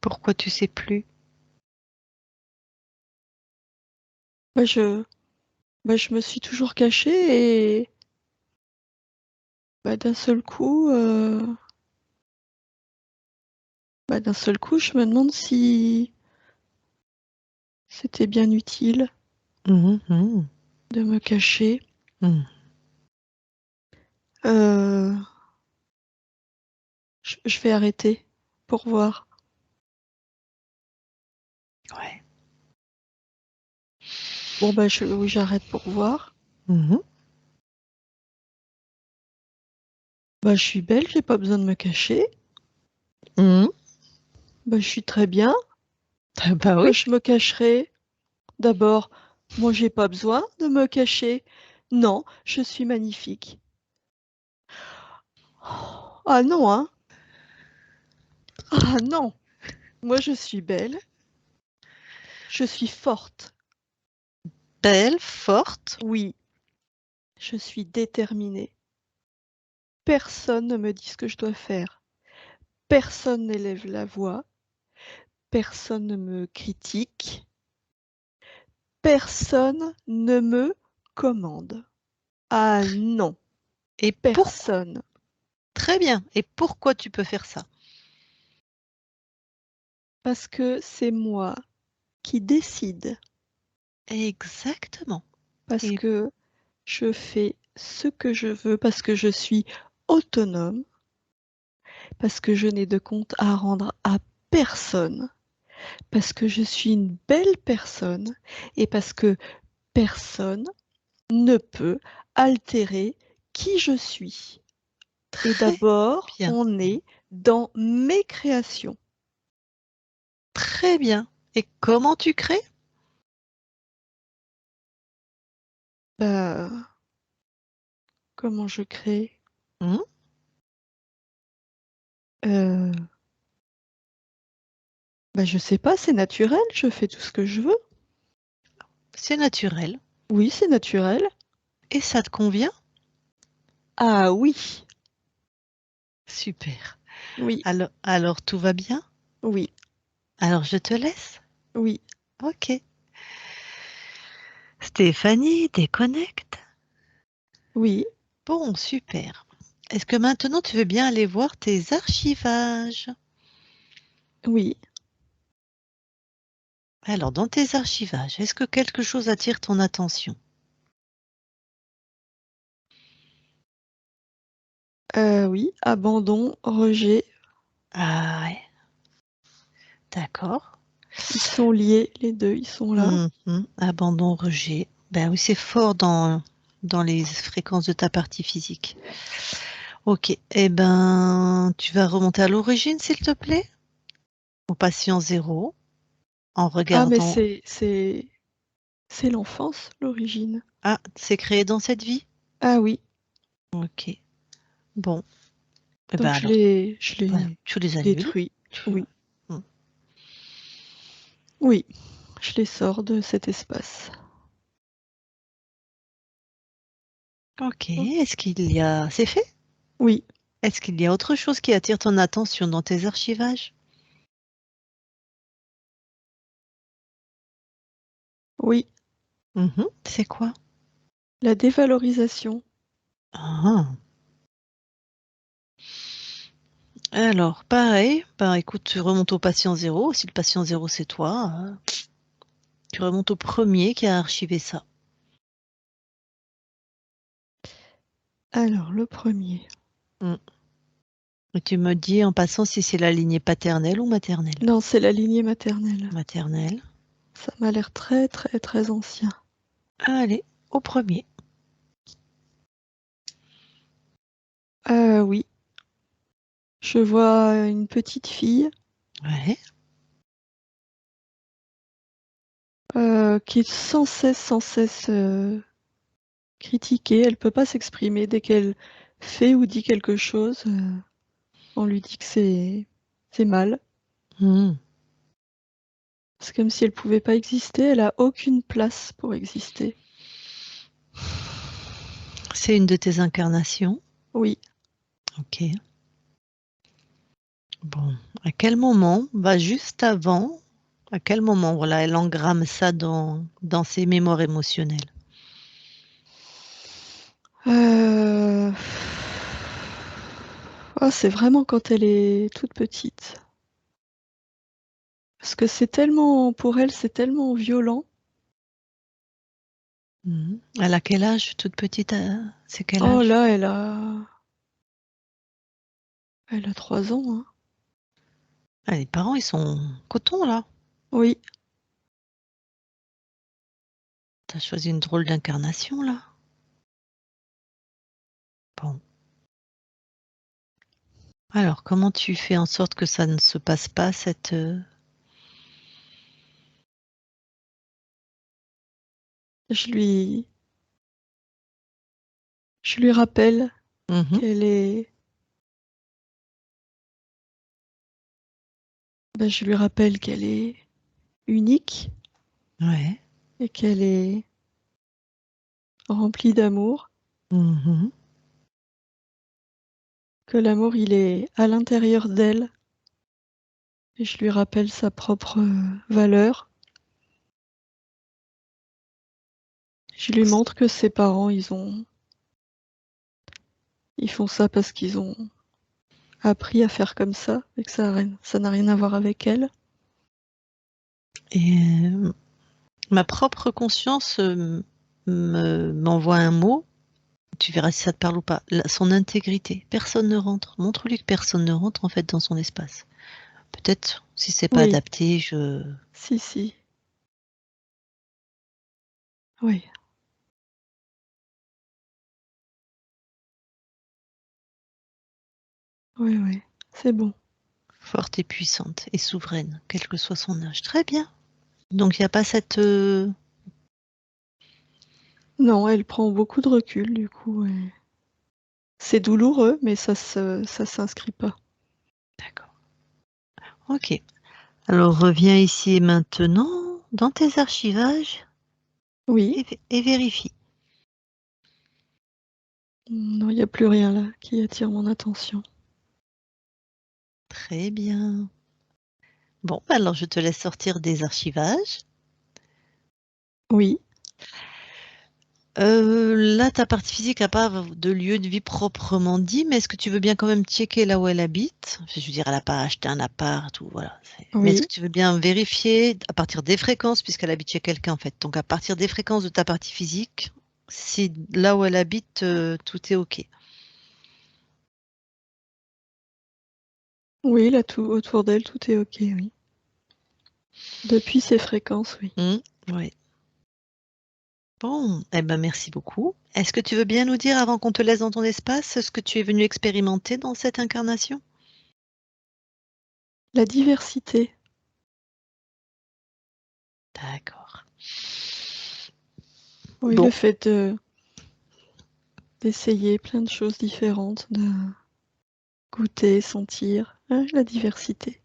Pourquoi tu sais plus? Bah, je me suis toujours cachée et bah, d'un seul coup, je me demande si c'était bien utile Mmh mh. de me cacher. Mmh. Euh, je vais arrêter pour voir. Ouais. Bon, bah, oui, j'arrête pour voir. Mmh. Bah, je suis belle, j'ai pas besoin de me cacher. Mmh. Bah, je suis très bien. Ah bah Pourquoi oui. je me cacherais? D'abord, moi, j'ai pas besoin de me cacher. Non, je suis magnifique. Ah non, hein? Ah non! Moi, je suis belle, je suis forte. Belle, forte. Oui, je suis déterminée. Personne ne me dit ce que je dois faire. Personne n'élève la voix. Personne ne me critique. Personne ne me commande. Ah non, Et pourquoi? personne. Très bien. Et pourquoi tu peux faire ça? Parce que c'est moi qui décide. Exactement. Parce Et que je fais ce que je veux, parce que je suis autonome, parce que je n'ai de compte à rendre à personne, parce que je suis une belle personne et parce que personne ne peut altérer qui je suis. Et très d'abord, bien. on est dans mes créations. Très bien. Et comment tu crées? Bah, comment je crée? Mmh. Euh, Bah, je sais pas, c'est naturel, je fais tout ce que je veux. C'est naturel. Oui, c'est naturel. Et ça te convient? Ah oui, Super. oui, Alors tout va bien? oui, Alors je te laisse? oui, OK. Stéphanie, déconnecte. oui, Bon, super. Est-ce que maintenant tu veux bien aller voir tes archivages? oui. Alors, dans tes archivages, est-ce que quelque chose attire ton attention? Oui, abandon, rejet, Ah ouais, d'accord. ils sont liés, les deux, ils sont là. Abandon, rejet. Ben oui, c'est fort dans les fréquences de ta partie physique. OK. Eh ben, tu vas remonter à l'origine, s'il te plaît, au patient zéro, en Ah, mais regardant. c'est l'enfance, l'origine. Ah, c'est créé dans cette vie? Ah oui, OK. Bon. Eh ben donc alors, je voilà, l'ai tu les annules. détruit. Tu Oui, mmh. oui, je les sors de cet espace. OK. Oh, Est-ce qu'il y a c'est fait? oui, Est-ce qu'il y a autre chose qui attire ton attention dans tes archivages? oui, C'est quoi? la dévalorisation. Ah! Alors pareil, bah, écoute, tu remontes au patient zéro. Si le patient zéro c'est toi, tu remontes au premier qui a archivé ça. Alors, le premier. Mmh. Et tu me dis en passant si c'est la lignée paternelle ou maternelle. Non, c'est la lignée maternelle. Maternelle. Ça m'a l'air très très très ancien. Allez, au premier. Oui. Je vois une petite fille Ouais. qui est sans cesse critiquée. Elle peut pas s'exprimer. Dès qu'elle fait ou dit quelque chose, on lui dit que c'est mal. Hmm. C'est comme si elle pouvait pas exister. Elle a aucune place pour exister. C'est une de tes incarnations. Oui. Ok. Bon, à quel moment, bah juste avant, à quel moment, voilà, elle engramme ça dans ses mémoires émotionnelles. Euh... Oh, c'est vraiment quand elle est toute petite. Parce que c'est tellement, pour elle, c'est tellement violent. Mhm. Elle a quel âge, toute petite, c'est quel Oh âge? là, elle a 3 ans, hein. Ah, les parents, ils sont coton, là. Oui. T'as choisi une drôle d'incarnation, là. Bon. Alors, comment tu fais en sorte que ça ne se passe pas, cette... Je lui, je lui rappelle Mhm. qu'elle est, je lui rappelle qu'elle est unique Ouais. et qu'elle est remplie d'amour, Mhm. que l'amour, il est à l'intérieur d'elle. Et je lui rappelle sa propre valeur. Je lui montre que ses parents, ils font ça parce qu'ils ont appris à faire comme ça et que ça n'a rien à voir avec elle. Et ma propre conscience m'envoie un mot. Tu verras si ça te parle ou pas. Son intégrité. Personne ne rentre. Montre-lui que personne ne rentre en fait dans son espace. Peut-être si c'est pas Oui, adapté, je. si. Oui, oui. C'est bon. Forte et puissante et souveraine, quel que soit son âge. Très bien. Donc il n'y a pas cette. Non, elle prend beaucoup de recul, du coup. C'est douloureux, mais ça s'inscrit pas. D'accord. Ok. Alors reviens ici et maintenant dans tes archivages Oui. et vérifie. Non, il n'y a plus rien là qui attire mon attention. Très bien. Bon, alors je te laisse sortir des archivages. Oui, Là, ta partie physique n'a pas de lieu de vie proprement dit, mais est-ce que tu veux bien quand même checker là où elle habite? Enfin, je veux dire, elle n'a pas acheté un appart ou voilà. Mais est-ce oui, que tu veux bien vérifier à partir des fréquences, puisqu'elle habite chez quelqu'un en fait, donc à partir des fréquences de ta partie physique, si là où elle habite, tout est OK. oui, là, tout autour d'elle, tout est ok, oui. Depuis ses fréquences, oui. Oui. Bon, eh ben merci beaucoup. Est-ce que tu veux bien nous dire, avant qu'on te laisse dans ton espace, ce que tu es venu expérimenter dans cette incarnation? La diversité, D'accord. oui, le Bon, fait d'essayer plein de choses différentes, de goûter, sentir, hein, la diversité.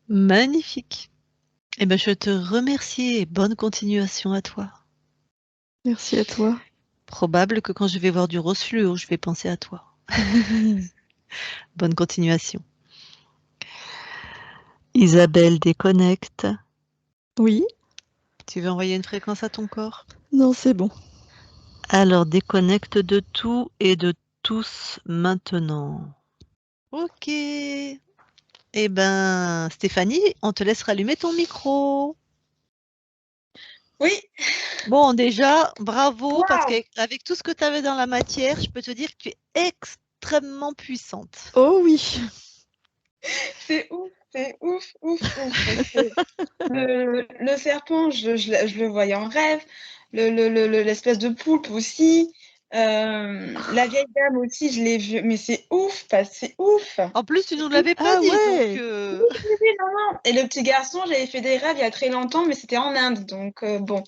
magnifique. Eh ben, je te remercie et bonne continuation à toi. Merci à toi. Probable que quand je vais voir du rose fluo, je vais penser à toi. Bonne continuation. Isabelle déconnecte. Oui, Tu veux envoyer une fréquence à ton corps? non, c'est bon. Alors déconnecte de tout et de tous maintenant. Ok. Eh ben, Stéphanie, on te laisse rallumer ton micro. Oui. Bon, déjà, bravo, parce Waouh. qu'avec tout ce que tu avais dans la matière, je peux te dire que tu es extrêmement puissante. Oh oui. C'est ouf, parce que le serpent, je le voyais en rêve. L'espèce de poulpe aussi. La vieille dame aussi, je l'ai vue. Mais c'est ouf, c'est ouf. En plus, tu nous l'avais pas Ah dit, ouais. donc Oui, non, non. Et le petit garçon, j'avais fait des rêves il y a très longtemps, mais c'était en Inde, donc bon.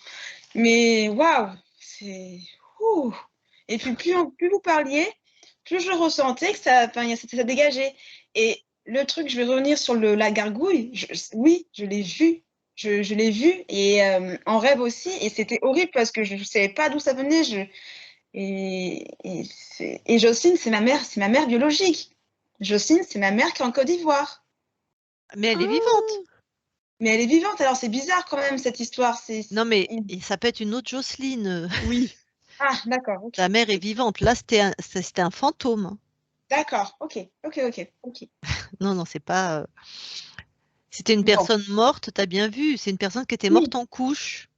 Mais waouh, c'est ouh. Et puis plus vous parliez, plus je ressentais que ça dégageait. Et le truc, je vais revenir sur la gargouille. Oui, je l'ai vue. Je l'ai vue et en rêve aussi. Et c'était horrible parce que je ne savais pas d'où ça venait. Et Jocelyne, c'est ma mère biologique. Jocelyne, c'est ma mère qui est en Côte d'Ivoire. mais elle est Ah. vivante. Mais elle est vivante, alors c'est bizarre quand même cette histoire. Non, mais ça peut être une autre Jocelyne. Oui. Ah, d'accord. Ok. Ta mère est vivante. Là, c'était un fantôme. D'accord. Ok. Non, non, c'est pas. C'était une Bon. personne morte, t'as bien vu. C'est une personne qui était Oui. morte en couche.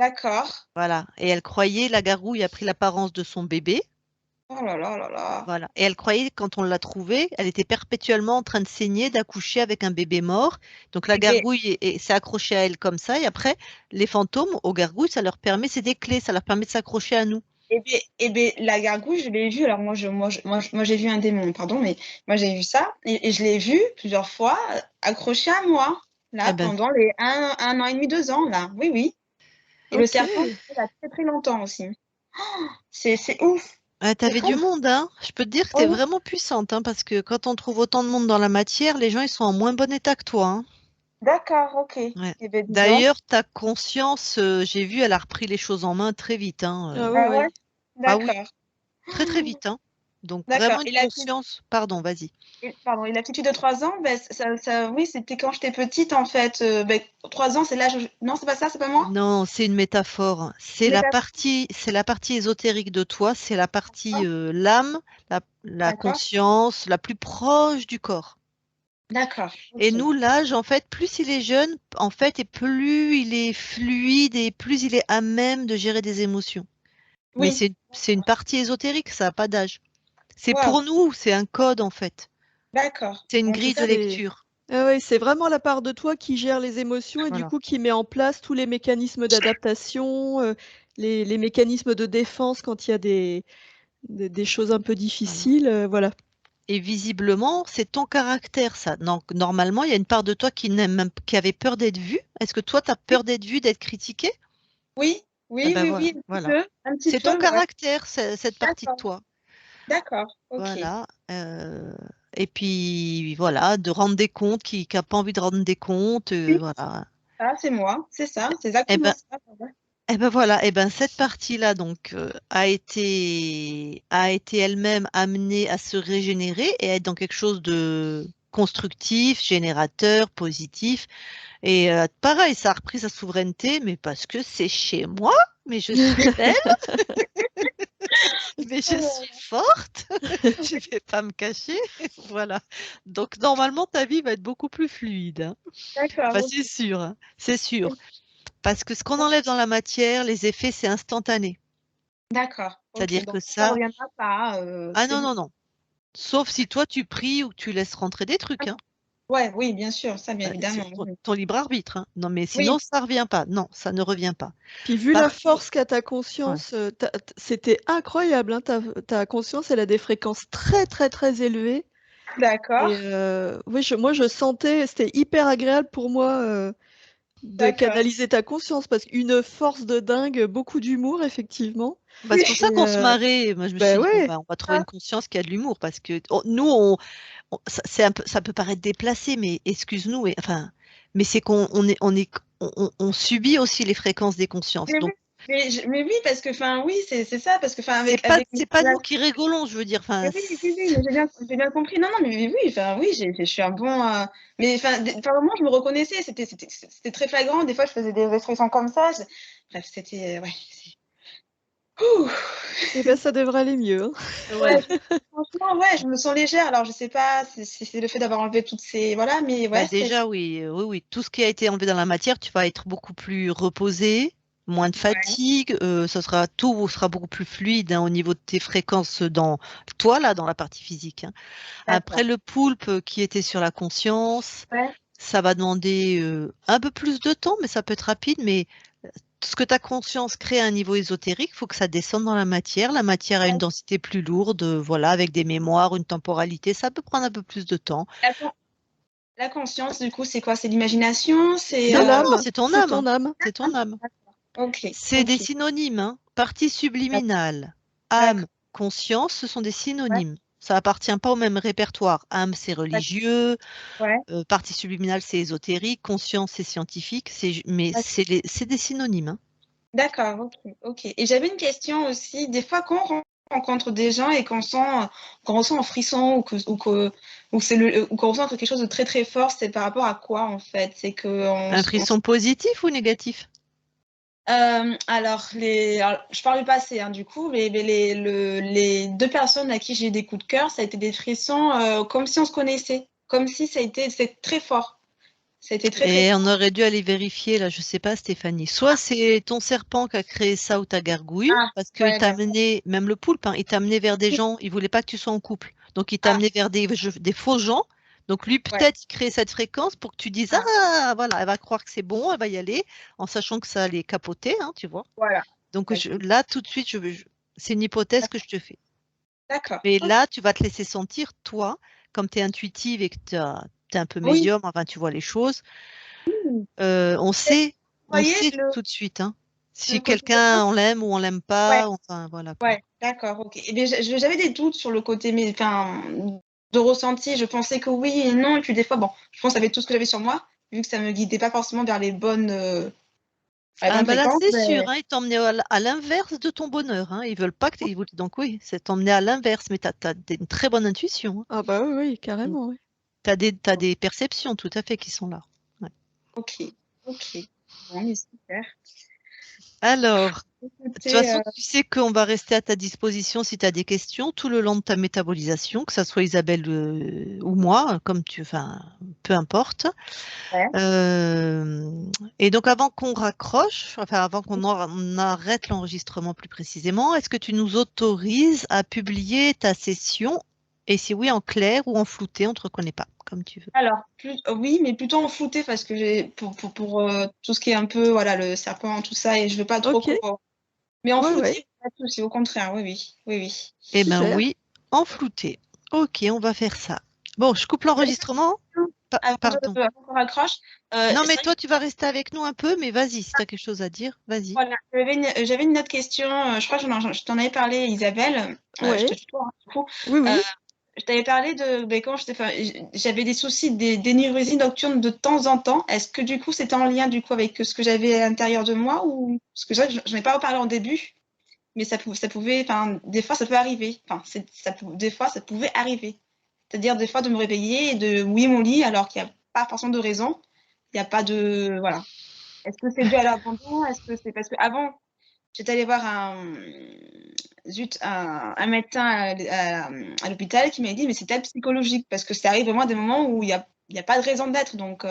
D'accord. Voilà. Et elle croyait, la gargouille a pris l'apparence de son bébé. Oh là là là là. Voilà. Et elle croyait, quand on l'a trouvée, elle était perpétuellement en train de saigner, d'accoucher avec un bébé mort. Donc la Eh bien, gargouille s'est accrochée à elle comme ça. Et après, les fantômes, aux gargouilles, ça leur permet, c'est des clés, ça leur permet de s'accrocher à nous. la gargouille, je l'ai vue. Alors moi, j'ai vu un démon, pardon, mais moi j'ai vu ça et je l'ai vue plusieurs fois accrochée à moi là Eh ben, pendant les un an et demi, 2 ans là. Oui, oui. Et le Ok. serpent, il a très très longtemps aussi. Oh, c'est ouf. C'est t'avais du fou. monde, hein. Je peux te dire que t'es Oui. vraiment puissante, hein, parce que quand on trouve autant de monde dans la matière, les gens, ils sont en moins bon état que toi, hein. D'accord. Ok. Ouais. Eh bien, dis donc. D'ailleurs, ta conscience, j'ai vu, elle a repris les choses en main très vite, hein. Ah Ah ouais, ouais. ouais. Ah oui, D'accord. très très vite, hein. Donc D'accord. vraiment une conscience. Pardon, vas-y. Pardon, et la petite fille de 3 ans, ben, oui, c'était quand j'étais petite, en fait. 3 ans, c'est l'âge. Non, c'est pas ça, c'est pas moi? Non, c'est une métaphore. Métaphore. C'est la partie ésotérique de toi, c'est la partie Oh, l'âme, la d'accord. conscience, la plus proche du corps. D'accord. Et Ok. nous, l'âge, en fait, plus il est jeune, en fait, et plus il est fluide et plus il est à même de gérer des émotions. Mais Oui. c'est une partie ésotérique, ça n'a pas d'âge. C'est Waouh. pour nous, c'est un code, en fait. D'accord. C'est une En tout grille cas, de C'est lecture. ah ouais, c'est vraiment la part de toi qui gère les émotions et du Voilà. coup qui met en place tous les mécanismes d'adaptation, les mécanismes de défense quand il y a des choses un peu Voilà. difficiles, voilà. Et visiblement, c'est ton caractère, ça. Donc, normalement, il y a une part de toi qui avait peur d'être vue. Est-ce que toi, tu as peur d'être vue, d'être critiquée? oui, Ah oui, ben oui, voilà, oui, voilà. un petit C'est ton peu, ouais. caractère, cette partie de D'accord. toi. D'accord. Ok. Voilà. Et puis, voilà, de rendre des comptes, qui n'a pas envie de rendre des comptes. Oui, Voilà. ça, c'est moi. C'est ça. C'est Eh exactement ben, ça. Ouais. eh ben voilà, eh ben cette partie-là donc a été elle-même amenée à se régénérer et à être dans quelque chose de constructif, générateur, positif. Et pareil, ça a repris sa souveraineté, mais parce que c'est chez moi, mais je suis belle, mais je suis forte, je vais pas me cacher, voilà. Donc normalement ta vie va être beaucoup plus fluide, hein. D'accord. Enfin Ok. c'est sûr, hein, c'est sûr. Parce que ce qu'on enlève dans la matière, les effets, c'est instantané. D'accord. Ok. C'est-à-dire Donc que ça ne ça, reviendra pas. ah C'est non, bon. non, non. Sauf si toi tu pries ou que tu laisses rentrer des trucs, hein. Ouais, oui, bien sûr, ça, bien C'est évidemment. Oui. ton libre arbitre, hein. Non, mais Oui. sinon ça revient pas. Non, ça ne revient pas. Puis vu la Par contre, force qu'a ta ouais. conscience, c'était incroyable, hein, ta conscience, elle a des fréquences très, très, très élevées D'accord. et oui, moi je sentais c'était hyper agréable pour moi, de D'accord. canaliser ta conscience parce qu'une force de dingue, beaucoup d'humour effectivement Bah, c'est Oui. pour et ça qu'on se marrait. Moi, je me suis bah, dit, bon, ouais. bah, on va trouver Ah, une conscience qui a de l'humour parce que nous, ça peut paraître déplacé, mais excuse-nous, enfin, mais c'est qu'on on subit aussi les fréquences des consciences. mais oui, Donc, mais oui, parce que, enfin, oui, c'est ça, parce que, enfin, avec c'est pas nous qui rigolons, je veux dire. mais Enfin, oui, oui, oui, mais j'ai bien compris. Non, non, mais oui, enfin, oui, je suis un bon. Mais enfin, par moments, je me reconnaissais. C'était très flagrant. Des fois, je faisais des expressions comme ça. Bref, c'était. Ouais. Ouh. Et ben ça devrait aller mieux, hein. Ouais, ouais. franchement, ouais, je me sens légère. Alors, je sais pas si c'est le fait d'avoir enlevé toutes ces. Voilà, mais Bah ouais, c'est. déjà, oui, oui, oui. Tout ce qui a été enlevé dans la matière, tu vas être beaucoup plus reposé. moins de fatigue, tout sera beaucoup plus fluide au niveau de tes fréquences dans toi, là, dans la partie physique. Après, le poulpe qui était sur la conscience, ça va demander un peu plus de temps, mais ça peut être rapide. Mais ce que ta conscience crée à un niveau ésotérique, il faut que ça descende dans la matière. La matière a une densité plus lourde, voilà, avec des mémoires, une temporalité. Ça peut prendre un peu plus de temps. La conscience, du coup, c'est quoi? C'est l'imagination? C'est Non, c'est ton âme. C'est ton âme. C'est ton âme. Ok. C'est des synonymes. Partie subliminale, âme, conscience, ce sont des synonymes. Ça appartient pas au même répertoire. Âme, c'est religieux. Partie subliminale, c'est ésotérique. Conscience, c'est scientifique. Mais c'est des synonymes. D'accord, ok. Et j'avais une question aussi. Des fois, quand on rencontre des gens et qu'on ressent un frisson ou qu'on ressent quelque chose de très très fort, c'est par rapport à quoi en fait? C'est que Un frisson positif ou négatif? alors, je parle du passé, du coup, mais les deux personnes à qui j'ai eu des coups de cœur, ça a été des frissons comme si on se connaissait, comme si c'est très fort. Ça a été très, très Et fort. on aurait dû aller vérifier, là, je sais pas, Stéphanie. Soit c'est ton serpent qui a créé ça ou ta gargouille, parce qu'il t'a amené, même le poulpe, il t'a amené vers des gens, il voulait pas que tu sois en couple. Donc il t'a amené vers des faux gens. Donc lui, peut-être, il crée cette fréquence pour que tu dises, ah, voilà, elle va croire que c'est bon, elle va y aller, en sachant que ça allait capoter, tu vois. Voilà. Donc là, tout de suite, c'est une hypothèse que je te fais. D'accord. Mais là, tu vas te laisser sentir, toi, comme tu es intuitive et que tu es un peu médium, enfin, tu vois les choses. On sait tout de suite, si quelqu'un, on l'aime ou on l'aime pas, enfin, voilà. Ouais, d'accord, ok. Eh bien, j'avais des doutes sur le côté de ressenti. Je pensais que oui et non. Et puis des fois, bon, je pense avec tout ce que j'avais sur moi, vu que ça me guidait pas forcément vers les bonnes Bah là, fréquences. c'est sûr, ils t'emmenaient à l'inverse de ton bonheur. Ils veulent pas que tu. Donc oui, c'est t'emmener à l'inverse, mais tu as une très bonne intuition. Ah bah oui, carrément, oui. T'as des perceptions tout à fait qui sont là. Ouais. Ok. Bon, mais super. Alors, de toute façon, tu sais qu'on va rester à ta disposition si tu as des questions tout le long de ta métabolisation, que ça soit Isabelle ou moi, enfin, peu importe. Et donc, avant qu'on raccroche, enfin, avant on arrête l'enregistrement plus précisément, est-ce que tu nous autorises à publier ta session? Et si oui, en clair ou en flouté, on ne te reconnaît pas, comme tu veux. Alors, oui, mais plutôt en flouté parce que j'ai pour tout ce qui est un peu le serpent, tout ça, et je veux pas trop. Mais en flouté, pas de souci, au contraire, oui. Eh bien oui, en flouté. Ok, on va faire ça. Bon, je coupe l'enregistrement. Pardon. Avant qu'on raccroche. Non, mais toi, tu vas rester avec nous un peu, mais vas-y, si tu as quelque chose à dire, vas-y. Voilà, j'avais une autre question. Je crois que je t'en avais parlé, Isabelle. Je te tutoie, du coup. Oui. Je t'avais parlé de quand j'avais des soucis d'énévrésie nocturne de temps en temps. Est-ce que du coup c'était en lien du coup avec ce que j'avais à l'intérieur de moi ou parce que je n'ai pas reparlé en début, mais ça pouvait, enfin des fois ça peut arriver. Enfin des fois ça pouvait arriver. C'est-à-dire des fois de me réveiller et de mouiller mon lit alors qu'il n'y a pas forcément de raison. Il n'y a pas de voilà. Est-ce que c'est dû à l'abandon? Est-ce que c'est parce que avant j'étais allée voir un médecin à l'hôpital qui m'a dit mais c'est peut-être psychologique parce que ça arrive vraiment à des moments où il y a pas de raison d'être. Donc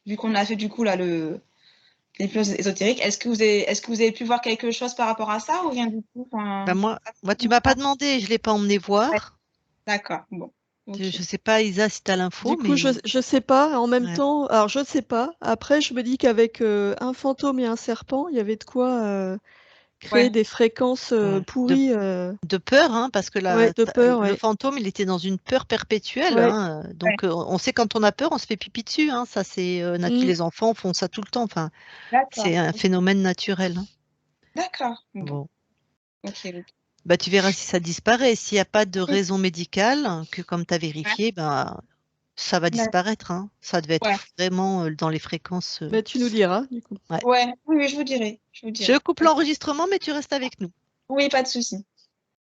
vu qu'on a fait du coup là l'hypnose ésotérique, est-ce que vous avez pu voir quelque chose par rapport à ça ou rien du tout? Ben moi, tu m'as pas demandé, je l'ai pas emmené voir. Ouais. D'accord, bon. Okay. Je sais pas, Isa, si tu as l'info. Du coup, je sais pas. En même temps, alors je sais pas. Après, je me dis qu'avec un fantôme et un serpent, il y avait de quoi créer des fréquences pourries. De peur, parce que de peur, le fantôme, il était dans une peur perpétuelle. Donc, on sait quand on a peur, on se fait pipi dessus. Ça, c'est les enfants font ça tout le temps. Enfin, c'est un phénomène naturel. D'accord. Bon. Ok. Bah, tu verras si ça disparaît. S'il n'y a pas de raison médicale, que comme tu as vérifié, ça va disparaître. Ça devait être vraiment dans les fréquences. Bah, tu nous diras, du coup. Oui, je vous dirai. Je coupe l'enregistrement, mais tu restes avec nous. Oui, pas de souci.